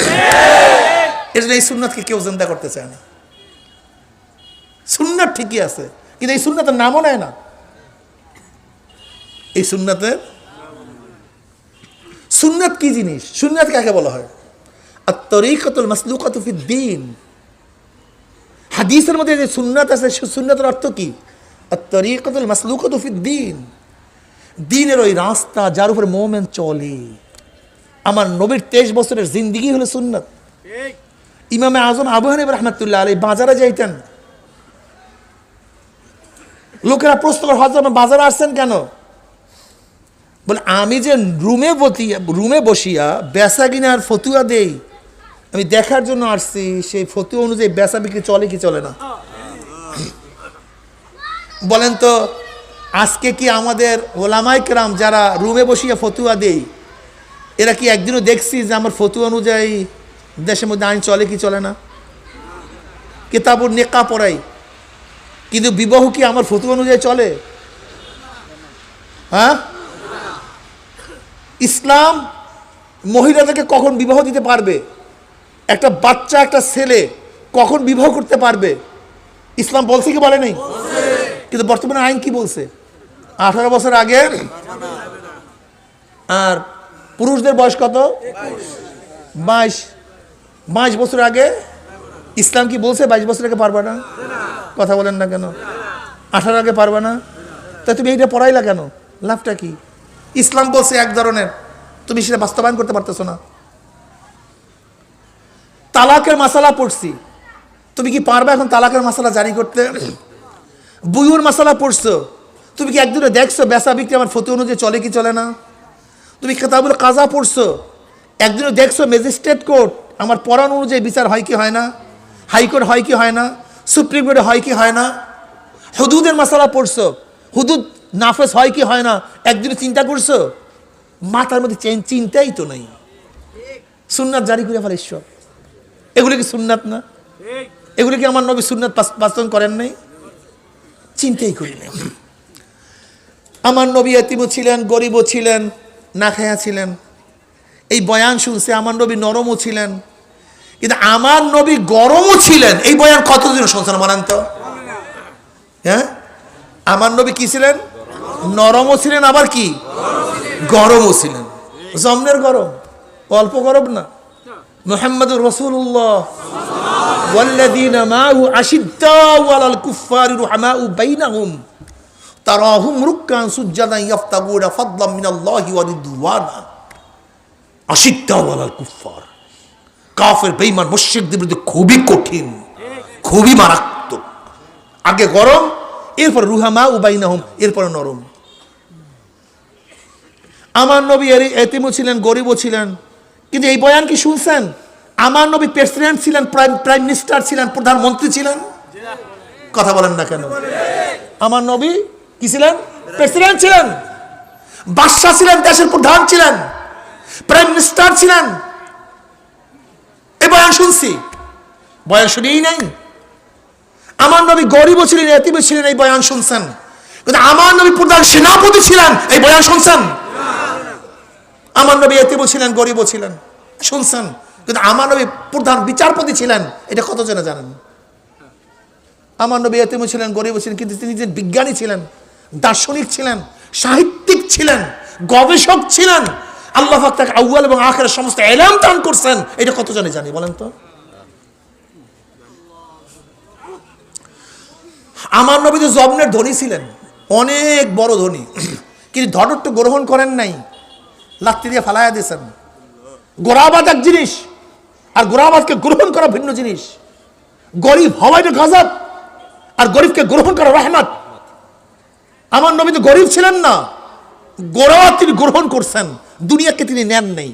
এই জন্য এই সুন্নাতকে কেউ জিন্দা করতে চায় না। সুন্নাত ঠিকই আছে, কিন্তু এই সুন্নাতের নামও নেয় না। এই সুন্নাতের সুন্নাত কি জিনিস? সুন্নাত কাকে বলা হয়? আত-তরিকাতুল মাসলুকাতু ফিদ-দ্বীন। হাদিসের মধ্যে যে সুন্নাত আছে, সুন্নাতের অর্থ কি? আত-তরিকাতুল মাসলুকাতু ফিদ-দ্বীন, দ্বীনের ওই রাস্তা যার উপরে মুমিন চলে। আমার নবীর 23 বছরের জিন্দেগি হলো সুন্নাত। ইমামে আজম আবু হানিফা রাহমাতুল্লাহ আলাইহি বাজারে যাইতেন, লোকেরা প্রশ্ন করে, হযরত আপনি বাজারে আসছেন কেন? বলে, আমি যে রুমে বসিয়া বেচা কিনার ফতুয়া দেই, আমি দেখার জন্য আসছি সেই ফতুয়া অনুযায়ী বেচা বিক্রি চলে কি চলে না। বলেন তো, আজকে কি আমাদের ওলামায়ে কেরাম যারা রুমে বসিয়া ফতুয়া দেই, এরা কি একদিনও দেখছি যে আমার ফতুয়া অনুযায়ী দেশের মধ্যে আইন চলে কি চলে না? কিতাবুন নিকাহ পড়াই, কিন্তু বিবাহ কি আমার ফতুয়া অনুযায়ী চলে? হ্যাঁ? ইসলাম মহিলাদেরকে কখন বিবাহ দিতে পারবে, একটা বাচ্চা একটা ছেলে কখন বিবাহ করতে পারবে, ইসলাম বলছে কি বলে নাই? কিন্তু বর্তমানে আইন কি বলছে? 18 বছর আগে আর পুরুষদের বয়স কত? 22। 22 বছর আগে ইসলাম কি বলছে 22 বছর আগে পারবা না? কথা বলেন না কেন? 18 আগে পারবা না? তা তুমি এইটা পড়াইলা কেন? লাভটা কি? ইসলাম বলছে এক ধরনের, তুমি সেটা বাস্তবায়ন করতে পারতেছো না। তালাকের মাসালা পড়ছি, তুমি কি পারবা এখন তালাকের মাসালা জারি করতে? বুয়ুর মাসালা পড়ছো, তুমি কি একদিনে দেখছো বেচা বিক্রি আমার ফতোয়া অনুযায়ী চলে কি চলে না? তুমি কিতাবুল কাজা পড়ছো, একদিনে দেখছো ম্যাজিস্ট্রেট কোর্ট আমার পড়ানো অনুযায়ী বিচার হয় কি হয় না? হাইকোর্ট হয় কি হয় না? সুপ্রিম কোর্টে হয় কি হয় না? হুদুদের মাসালা পড়ছো, হুদুদ নাফেজ হয় কি হয় না? একদিনে চিন্তা করছো? মাথার মধ্যে চিন্তাই তো নাই। সুন্নাত জারি করে ফেলে ঈশ্বর, এগুলি কি সুন্নাত না? এগুলি কি আমার নবী সুন্নাত বাস্তবায়ন করেন নাই? চিন্তাই করি না। আমার নবী এতিমও ছিলেন, গরিবও ছিলেন, না খায়া ছিলেন। এই বয়ান শুনছে। আমার নবী নরমও ছিলেন, কিন্তু আমার নবী গরমও ছিলেন। এই বয়ান কতদিন শুনছেন বলেন তো? হ্যাঁ, আমার নবী কি ছিলেন? নরমও ছিলেন, আবার কি গরমও ছিলেন। জমনের গরম, অল্প গরম না। মুহাম্মদুর রাসূলুল্লাহ ওয়াল্লাযীনা মা'হু আশিদ্দাউ আলাল কুফফারি রুহামাউ বাইনাহুম তারাহুম রুকআন সুজদান ইয়াফতাগুনা ফাদলাম মিনাল্লাহি ওয়া রিদওয়ানা। আশিদ্দাউ আলাল কুফফার, কাফের বেঈমান মুশরিকদের বিরুদ্ধে খুবই কঠিন, খুবই মারাত্মক। আগে গরম, এরপর রুহামাউ বাইনাহুম, এরপর নরম। আমার নবী এতিমও ছিলেন, গরিবও ছিলেন, কিন্তু এই বয়ান কি শুনছেন? আমার নবী প্রেসিডেন্ট ছিলেন, প্রাইম মিনিস্টার ছিলেন, প্রধানমন্ত্রী ছিলেন। কথা বলেন না কেন? আমার নবী কি ছিলেন? প্রেসিডেন্ট ছিলেন, বাদশা ছিলেন, দেশের প্রধান ছিলেন, প্রাইম মিনিস্টার ছিলেন। এই বয়ান শুনছি, বয়ান শুনেই নাই। আমার নবী গরিবও ছিলেন, এতিমও ছিলেন, এই বয়ান শুনছেন। কিন্তু আমার নবী প্রধান সেনাপতি ছিলেন, এই বয়ান শুনছেন? আমার নবী এতিমও ছিলেন, গরিবও ছিলেন, শুনছেন। কিন্তু আমার নবী প্রধান বিচারপতি ছিলেন, এটা কত জনে জানেন? আমার নবী এতিমও ছিলেন, গরিবও ছিলেন, কিন্তু তিনি যে বিজ্ঞানী ছিলেন, দার্শনিক ছিলেন, সাহিত্যিক ছিলেন, গবেষক ছিলেন। আল্লাহ পাক তাকে আউয়াল এবং আখিরাত সমস্ত ইলম দান করছেন, এটা কত জনে জানি বলেন তো? আমার নবী তো জবনের ধনী ছিলেন, অনেক বড় ধনী, কিন্তু ধনত্ব গ্রহণ করেন নাই, লাত্তি দিয়ে ফালাইয়া দিয়েছেন। গোরাবাদ এক জিনিস, আর গোরাবাদকে গ্রহণ করা ভিন্ন জিনিস। গরিব হওয়া এটা গজব, আর গরিবকে গ্রহণ করা রহমত। আমার নবী তো গরিব ছিলেন না, গোরাবাদ তিনি গ্রহণ করছেন, দুনিয়াকে তিনি নেন নাই।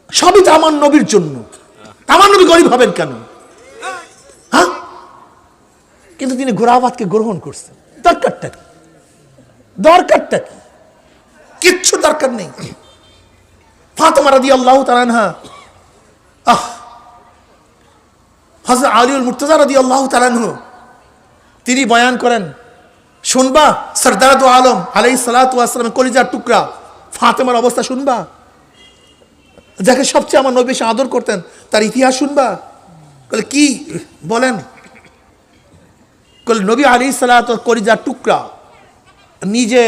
সবই তো আমার নবীর জন্য। আমার নবী গরিব হবেন কেন? হ্যাঁ, কিন্তু তিনি গোরাবাদকে গ্রহণ করছেন। দরকারটা কি? দরকারটা কি? কিচ্ছু দরকার নেই। ফাতেমা রাদিয়াল্লাহু তাআলা আনহা, হযরত আলীউল মুর্তজা রাদিয়াল্লাহু তাআলা আনহু, তিনি বয়ান করেন, শুনবা সরদার দু আলম আলাইহিস সালাতু ওয়াস সালামের কলিজার টুকরা ফাতেমার অবস্থা শুনবা, যাকে সবচেয়ে আমার নবী বেশি আদর করতেন, তার ইতিহাস শুনবা। বলে কি বলেন? নবী আলাইহিস সালাতু কলিজার টুকরা নিজে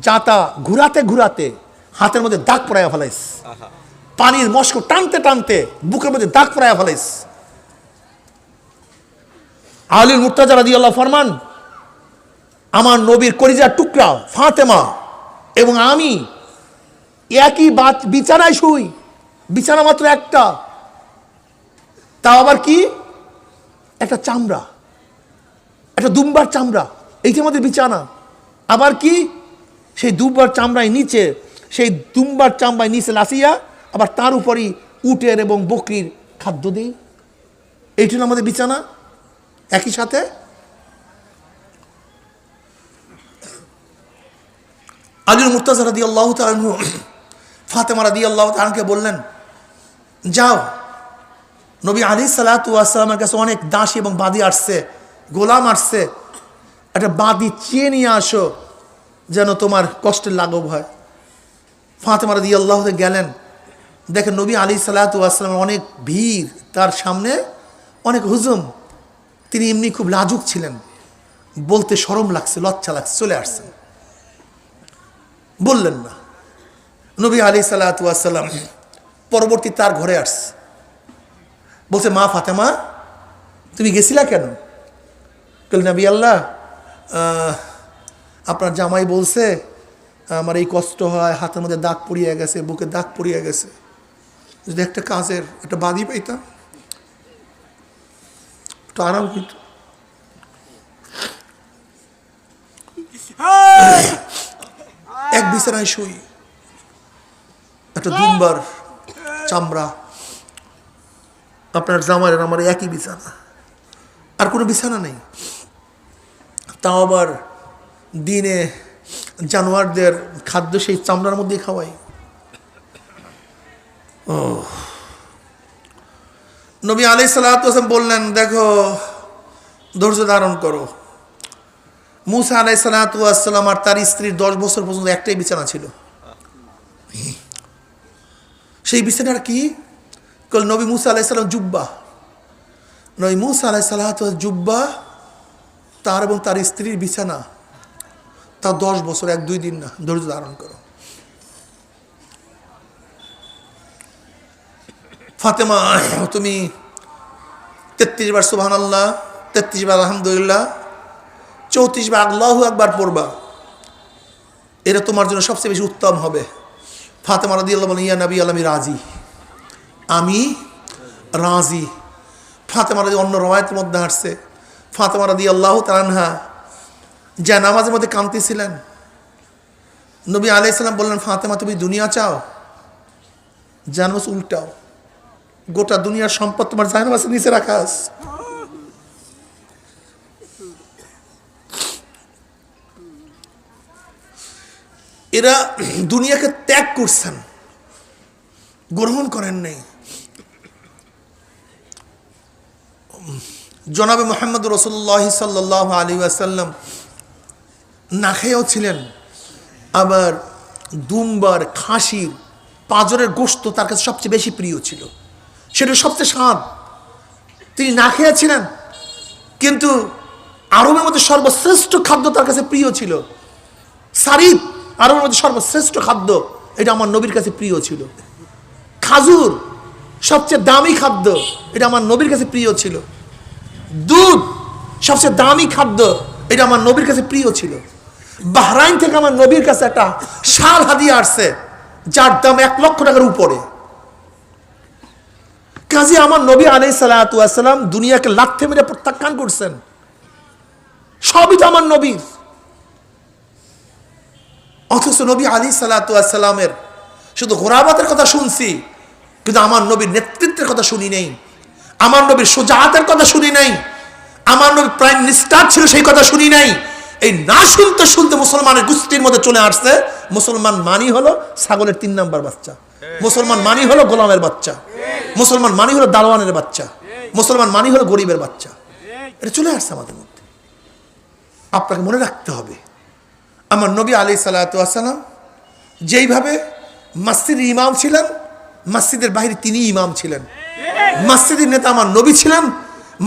জাতা ঘুরাতে ঘুরাতে হাতের মধ্যে দাগ পড়াইয়া ফেলাইস, পানির মস্ক টানতে টানতে বুকের মধ্যে দাগ পড়াইয়া ফেলাইস। আলী মুর্তজা রাদিয়াল্লাহু ফরমান, আমার নবীর কলিজার টুকরা ফাতেমা এবং আমি একই বিছানায় শুই, বিছানা মাত্র একটা, তাও আবার কি একটা চামড়া, একটা দুম্বার চামড়া, এইটা আমাদের বিছানা। আবার কি সেই দুম্বার চামড়ায় নিচে, সেই দুম্বার চামড়ায় নিচে লাসিয়া, আবার তার উপরই উটের এবং বকরির খাদ্য দিই। এইটি আমাদের বিছানা। একই সাথে আলী মুর্তজা রাদিয়াল্লাহু তাআলা আনহু ফাতেমা রাদিয়াল্লাহু তাআলা আনহাকে বললেন, যাও, নবী আলাইহিস সালাতু ওয়াস সালামের কাছে অনেক দাসী এবং বাদী আসছে, গোলাম আসছে, একটা বাদী চেয়ে নিয়ে আসো, যেন তোমার কষ্টের লাঘব হয়। ফাতেমা রাদিয়াল্লাহু তাআলা গেলেন, দেখেন নবী আলাইহিস সালাতু ওয়াস সালামের অনেক ভিড়, তার সামনে অনেক হুজুম। তিনি এমনি খুব লাজুক ছিলেন, বলতে শরম লাগছে, লজ্জা লাগছে, চলে আসছেন, বললেন না। নবী আলাইহিস সালাতু ওয়াস সালাম পরবর্তী তার ঘরে আসছে, বলছে মা ফাতেমা তুমি গেছিলা কেন? বললেন নবী আল্লাহ আপনার জামাই বলছে আমার এই কষ্ট হয়, হাতের মধ্যে দাগ পড়িয়ে গেছে, বুকে দাগ পড়িয়ে গেছে, যদি একটা কাজের একটা বাদি পাইতাম একটু আরাম হইত। এক বিছানায় শুই, একটা দুম্বার চামড়া, আপনার জামাইয়ের আমার একই বিছানা, আর কোনো বিছানা নেই। তাও আবার দিনে জানোয়ারদের খাদ্য সেই চামড়ার মধ্যেই খাওয়াই। ও নবী আলাইহিস সালাতু ওয়াস সালাম বললেন দেখো ধৈর্য ধারণ করো। মুসা আলাইহিস সালাতু ওয়াস সালাম আর তার স্ত্রীর 10 বছর পর্যন্ত একটাই বিছানা ছিল। সেই বিছানার কি? নবী মুসা আলাইহিস সালাম জুব্বা, নবী মুসা আলাইহিস সালাতু ওয়াস জুব্বা, তার এবং তার স্ত্রীর বিছানা, তা 10 বছর, 1-2 দিন না। ধৈর্য ধারণ করো। ফাতেমা তুমি 33 বার সুবহানাল্লাহ, 33 বার আলহামদুলিল্লাহ, 34 বার আল্লাহু আকবার পড়বা, এটা তোমার জন্য সবচেয়ে বেশি উত্তম হবে। ফাতেমা রাদিয়াল্লাহু বলেন ইয়া নবী আল্লাহ আমি রাজি, আমি রাজি। ফাতেমা রাদি অন্য রওয়ায়াতের মধ্যে আসছে ফাতেমা রাদিয়াল্লাহু তাআলা আনহা যা নামাজের মধ্যে কাঁদতেছিলেন, নবী আলাইহিস সালাম বললেন ফাতেমা তুমি দুনিয়া চাও? জানামাজ উল্টাও, গোটা দুনিয়ার সম্পদ তোমার জানামাজের নিচে রাখা আছে। এরা দুনিয়াকে ত্যাগ করছেন, গ্রহণ করেন নাই। জনাবে মুহাম্মদ রাসূলুল্লাহ সাল্লাল্লাহু আলাইহি ওয়াসাল্লাম না খেয়েও ছিলেন, আবার দুম্বার খাসির পাঁজরের গোশত তার কাছে সবচেয়ে বেশি প্রিয় ছিল, সেটা সবচেয়ে স্বাদ। তিনি না খেয়েছিলেন, কিন্তু আরবের মধ্যে সর্বশ্রেষ্ঠ খাদ্য তার কাছে প্রিয় ছিল। সারিফ আরবের মধ্যে সর্বশ্রেষ্ঠ খাদ্য, এটা আমার নবীর কাছে প্রিয় ছিল। খাজুর সবচেয়ে দামি খাদ্য, এটা আমার নবীর কাছে প্রিয় ছিল। দুধ সবচেয়ে দামি খাদ্য, এটা আমার নবীর কাছে প্রিয় ছিল। বাহরাইন থেকে আমার নবীর কাছে একটা শাল হাদিয়া আসছে, যার দাম 1 লক্ষ টাকার উপরে। কাজে আমার নবী আলাইহিস সালাতু ওয়াস সালাম দুনিয়াকে লাথি মেরে প্রত্যাখ্যান করছেন। সবই তো আমার নবীর। অথচ নবী আলাইহিস সালাতু ওয়াস সালামের শুধু গোরাবাতের কথা শুনছি, কিন্তু আমার নবীর নেতৃত্বের কথা শুনি নাই, আমার নবীর সুজাআতের কথা শুনি নাই, আমার নবী প্রাইম মিনিস্টার ছিল সেই কথা শুনি নাই। এই না শুনতে শুনতে মুসলমানের গোষ্ঠীর মধ্যে চলে আসছে মুসলমান মানি হলো ছাগলের 3 নাম্বার বাচ্চা, মুসলমান মানি হলো গোলামের বাচ্চা, মুসলমান মানি হলো দারোয়ানের বাচ্চা, মুসলমান মানি হলো গরিবের বাচ্চা। এটা চলে আসছে আমাদের মধ্যে। আপনাকে মনে রাখতে হবে আমার নবী আলাইহিস সালাতু ওয়াস সালাম যেইভাবে মসজিদের ইমাম ছিলেন, মসজিদের বাইরে তিনি ইমাম ছিলেন। মসজিদের নেতা আমার নবী ছিলেন,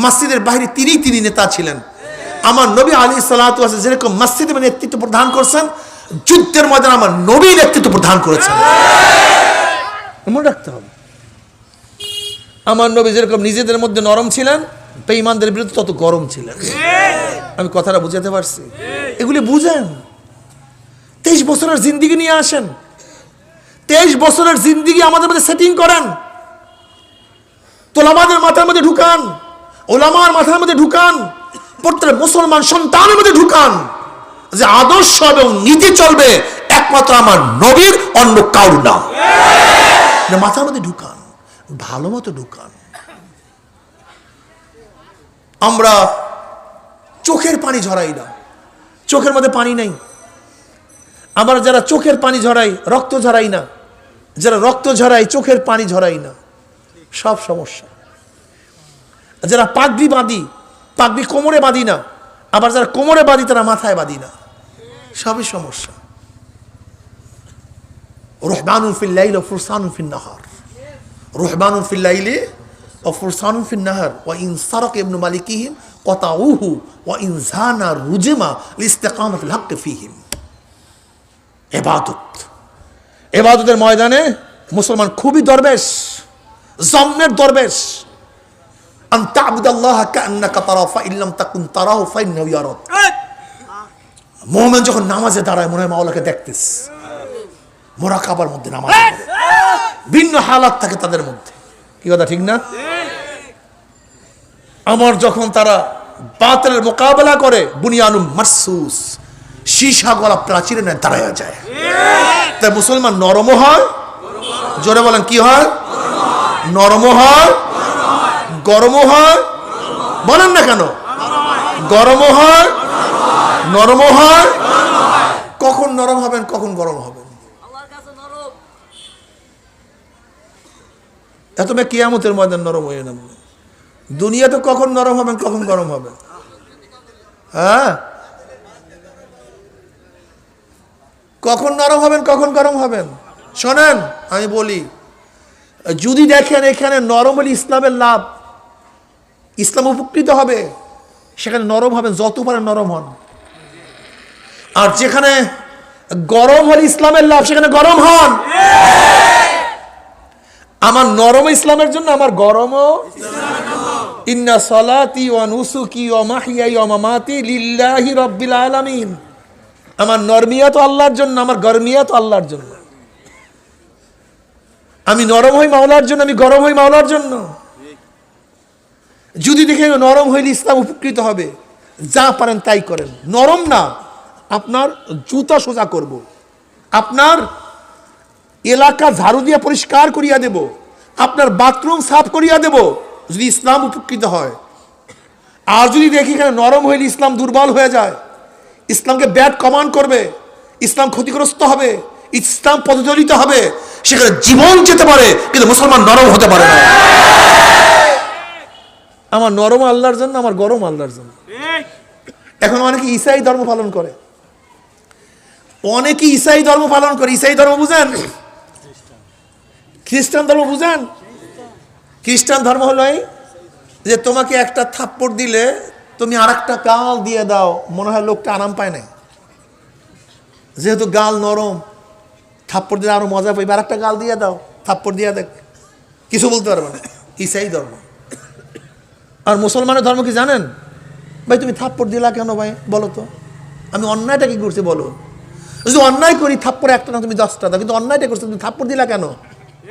মসজিদের বাইরে তিনি নেতা ছিলেন। আমার নবী আলাইহিস সালাতু ওয়াস সালাম যেরকম মসজিদে নেতৃত্ব প্রদান করছেন, যুদ্ধের ময়দানে আমার নবী নেতৃত্ব প্রদান করেছেন। মনে রাখতে হবে আমার নবী যেরকম নিজেদের মধ্যে নরম ছিলেন, বেঈমানদের বিরুদ্ধে তত গরম ছিলেন। আমি কথাটা বুঝাতে পারছি? এগুলি বুঝেন। 23 বছরের জিন্দেগি নিয়ে আসেন, 23 বছরের জিন্দেগি আমাদের মধ্যে সেটিং করেন, তোলামাদের মাথার মধ্যে ঢুকান, ওলামার মাথার মধ্যে ঢুকান, প্রত্যেক মুসলমান সন্তানের মধ্যে ঢুকান যে আদর্শ এবং নীতি চলবে একমাত্র আমার নবীর, অন্য কারো না। মাথার মধ্যে ঢুকান, ভালো মতো ঢুকান। আমরা চোখের পানি ঝরাই না, চোখের মধ্যে পানি নাই। আমরা যারা চোখের পানি ঝরাই, রক্ত ঝরাই না, যারা রক্ত ঝরাই চোখের পানি ঝরাই না, সব সমস্যা। যারা পাগড়ি বাঁধি, পাগড়ি কোমরে বাঁধি না, আবার যারা কোমরে বাঁধি তারা মাথায় বাঁধি না, সবই সমস্যা। রহবানুন ফিল লাইল ওয়া ফুরসানুন ফিন নাহার, রহবানুন ফিল লাইলি ওয়া ফুরসানুন ফিন নাহার ওয়া ইন সারাক ইবনু মালিকিহিম কাতাউহু ওয়া ইন জানা রুজমা লিইস্তিকামাতিল হক ফীহিম। ইবাদত, ইবাদতের ময়দানে মুসলমান খুবই দরবেশ, জম্মের দরবেশ। আন তা'বুদাল্লাহা কাআন্নাকা তারাহু ফা ইল্লাম তাকুন তারাহু ফাইন্নাহু ইয়ারাক। মুমিন যখন নামাজে দাঁড়ায় মনে হয় মাওলাকে দেখতেছে। মুরাকাবার মধ্যে নামাজ পড়ে, ভিন্ন হালাত থাকে তাদের মধ্যে। কি কথা ঠিক না? আমার যখন তারা বাতিলের মোকাবেলা করে, বুনিয়ানুম মারসুস, সীসা গলা প্রাচীরে না দাঁড়ায় যায়। তাই মুসলমান নরম হয়, জোরে বলেন কি হয়? নরম হয়, গরম হয়, বলেন না কেন? গরম হয়, নরম হয়। কখন নরম হবেন, কখন গরম হবেন? এত কিয়ামতের ময়দান নরম হয়ে না। দুনিয়াতে কখন নরম হবেন, কখন গরম হবেন? হ্যাঁ, কখন নরম হবেন, কখন গরম হবেন? শোনেন, আমি বলি, যদি দেখেন এখানে নরম হলে ইসলামের লাভ, ইসলাম উপকৃত হবে, সেখানে নরম হবেন, যত পারেন নরম হন। আর যেখানে গরম হলে ইসলামের লাভ, সেখানে গরম হন। আমার নরম ইসলামের জন্য, আমার গরমও। ইন্না সালাতি ওয়া নুসুকি ওয়া মাহইয়াই ওয়া মামাতি লিল্লাহি রাব্বিল আলামিন। আমার নরমিয়া তো আল্লাহর জন্য, আমার গরমিয়া তো আল্লাহর জন্য। আমি নরম হই মাওলার জন্য, আমি গরম হই মাওলার জন্য। যদি দেখেন নরম হইলে ইসলাম উপকৃত হবে, যা পারেন তাই করেন। নরম না, আপনার জুতা সোজা করব, আপনার এলাকা ঝাড়ু দিয়ে পরিষ্কার করিয়া দেব, আপনার বাথরুম সাফ করিয়া দেব, যদি ইসলাম উপকৃত হয়। আর যদি দেখি এখানে নরম হইলে ইসলাম দুর্বল হয়ে যায়, ইসলামকে ব্যাড কমান্ড করবে, ইসলাম ক্ষতিগ্রস্ত হবে, ইসলাম পদদলিত হবে, সেখানে জীবন যেতে পারে, কিন্তু মুসলমান নরম হতে পারে না। আমার নরম আল্লাহর জন্য, আমার গরম আল্লাহর জন্য। এখন অনেকে ঈসাই ধর্ম পালন করে, অনেকে ঈসাই ধর্ম পালন করে। ঈসাই ধর্ম বুঝেন? খ্রিস্টান ধর্ম বুঝেন? খ্রিস্টান ধর্ম হলো এই যে তোমাকে একটা থাপ্পড় দিলে তুমি আর একটা গাল দিয়ে দাও, মনে হয় লোকটা আরাম পায় না। যেহেতু গাল নরম, থাপ্পড় দিলে আরো মজা পাইবে, আর একটা গাল দিয়ে দাও, থাপ্পড় দিয়ে দেখ, কিছু বলতে পারবে না। ঈসাই ধর্ম। আর মুসলমানের ধর্ম কি জানেন? ভাই তুমি থাপ্পড় দিলা কেন ভাই, বলো তো, আমি অন্যায়টা কি করছি বলো। যদি অন্যায় করি থাপ্পড় একটা না, তুমি 10টা দাও, কিন্তু অন্যায়টা করছো, তুমি থাপ্পড় দিলা কেন?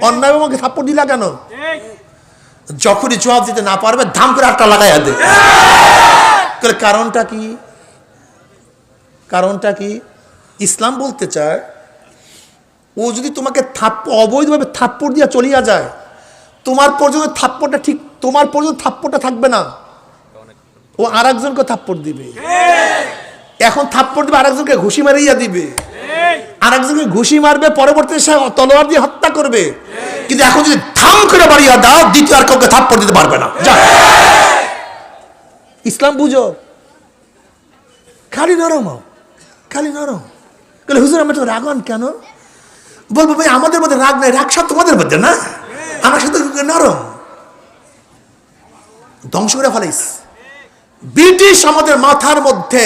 অন্যায় আমাকে থাপ্পড় দিলা কেন? যখনই জবাব দিতে না পারবে, ধাম করে একটা লাগাইয়া দে। কারণটা কি? কারণটা কি? ইসলাম বলতে চায়, ও যদি তোমাকে অবৈধভাবে থাপ্পড় দিয়া চলিয়া যায়, তোমার পর্যন্ত থাপ্পড়টা ঠিক, তোমার পর্যন্ত থাপ্পড়টা থাকবে না, ও আর একজনকে থাপ্পড় দিবে। এখন থাপ্পড় দিবে, আরেকজনকে ঘুষি মারিয়া দিবে, আরেকজনকে ঘুষি মারবে, পরবর্তীতে সে তলোয়ার দিয়ে হত্যা করবে। কিন্তু এখন যদি থাম করে বাড়িয়া দাও, দ্বিতীয় আর কাউকে থাপ্পড় দিতে পারবে না। ইসলাম বুঝো, খালি নরম, খালি নরম। হুজুর আমরা তো রাগান কেন? বলবো ভাই আমাদের মধ্যে রাগ নাই, রাগ সব তোমাদের মধ্যে না, আমার সাথে নরম। ধ্বংস করে ফেলাইস। ব্রিটিশ আমাদের মাথার মধ্যে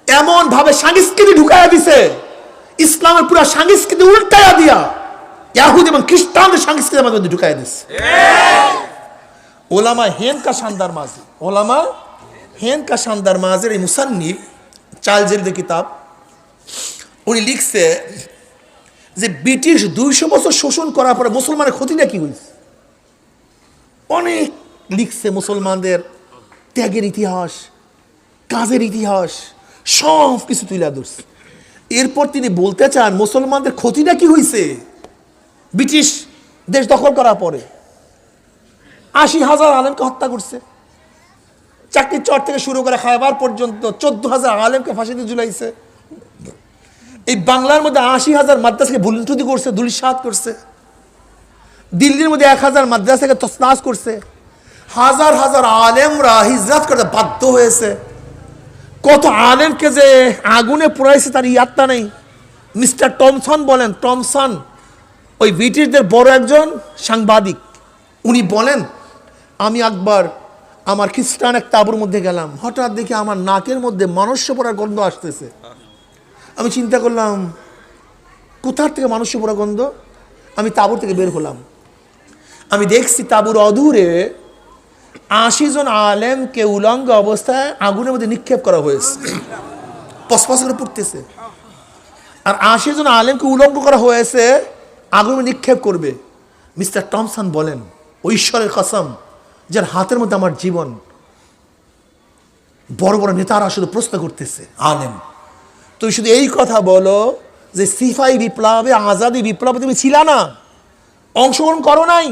এমন ভাবে সংস্কৃতি ঢুকাইয়া দিছে, ইসলামের পুরো সংস্কৃতি উল্টাইয়া দিয়া ইহুদি এবং খ্রিস্টানদের সংস্কৃতি আমাদের মধ্যে ঢুকাইয়া দিছে। ওলামা হেন কা শানদার মাঝি, ওলামা হেন কা শানদার মাঝের এই মুসান্নিফ চার্লসের কিতাব, উনি লিখছে যে ব্রিটিশ 200 বছর শোষণ করার পরে মুসলমানের ক্ষতিটা কি হয়েছে। অনেক লিখছে মুসলমানদের ত্যাগের ইতিহাস, কাজের ইতিহাস, সব কিছু তুলে ধরছে। এরপর তিনি বলতে চান মুসলমানদের ক্ষতিটা কি হয়েছে। ব্রিটিশ দেশ দখল করার পরে 80,000 আলেমকে হত্যা করছে, চাকরির চর থেকে শুরু করে খায়বার পর্যন্ত 14,000 আলেমকে ফাঁসিতে ঝুলাইছে। এই বাংলার মধ্যে 80,000 মাদ্রাসাকে ভুলুন্ঠুতি করছে, ধূলিসাৎ করছে। দিল্লির মধ্যে 1,000 মাদ্রাসাকে তছনছ করছে। হাজার হাজার আলেমরা হিজরত করতে বাধ্য হয়েছে। কত আলেমকে যে আগুনে পোড়াইছে তার ইয়াত্তা নেই। মিস্টার টমসন বলেন, টমসন ওই ব্রিটিশদের বড় একজন সাংবাদিক, উনি বলেন আমি একবার আমার খ্রিস্টান এক তাঁবুর মধ্যে গেলাম, হঠাৎ দেখি আমার নাকের মধ্যে মনুষ্য পড়ার গন্ধ আসতেছে। আমি চিন্তা করলাম কোথার থেকে মানুষের পোড়া গন্ধ? আমি তাঁবুর থেকে বের হলাম, আমি দেখছি তাঁবুর অদূরে 80 জন আলেমকে উলঙ্গ অবস্থায় আগুনের মধ্যে নিক্ষেপ করা হয়েছে, পসপস করে পড়তেছে। আর 80 জন আলেমকে উলঙ্গ করা হয়েছে, আগুনে নিক্ষেপ করবে। মিস্টার টমসন বলেন, ও ঈশ্বরের কসম, যার হাতের মধ্যে আমার জীবন, বড় বড় নেতারা শুধু প্রশ্ন করতেছে, আলেম তুমি শুধু এই কথা বলো যে সিপাহী বিপ্লবে, আজাদি বিপ্লবে তুমি ছিলা না, অংশগ্রহণ করো নাই,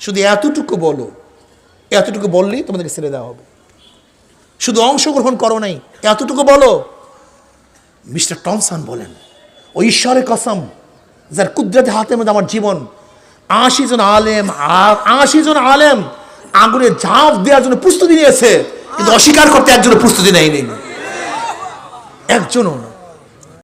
শুধু এতটুকু বলো, এতটুকু বললেই তোমাদেরকে ছেড়ে দেওয়া হবে। শুধু অংশগ্রহণ করো নাই, এতটুকু বলো। মিস্টার টমসন বলেন, ও ঈশ্বরের কসম, যার কুদরতে হাতের মধ্যে আমার জীবন, 80 জন আলেম, 80 জন আলেম আগুনে ঝাঁপ দেওয়ার জন্য প্রস্তুতি নিয়েছে, কিন্তু অস্বীকার করতে একজনের প্রস্তুতি নেয়নি, একজনও না।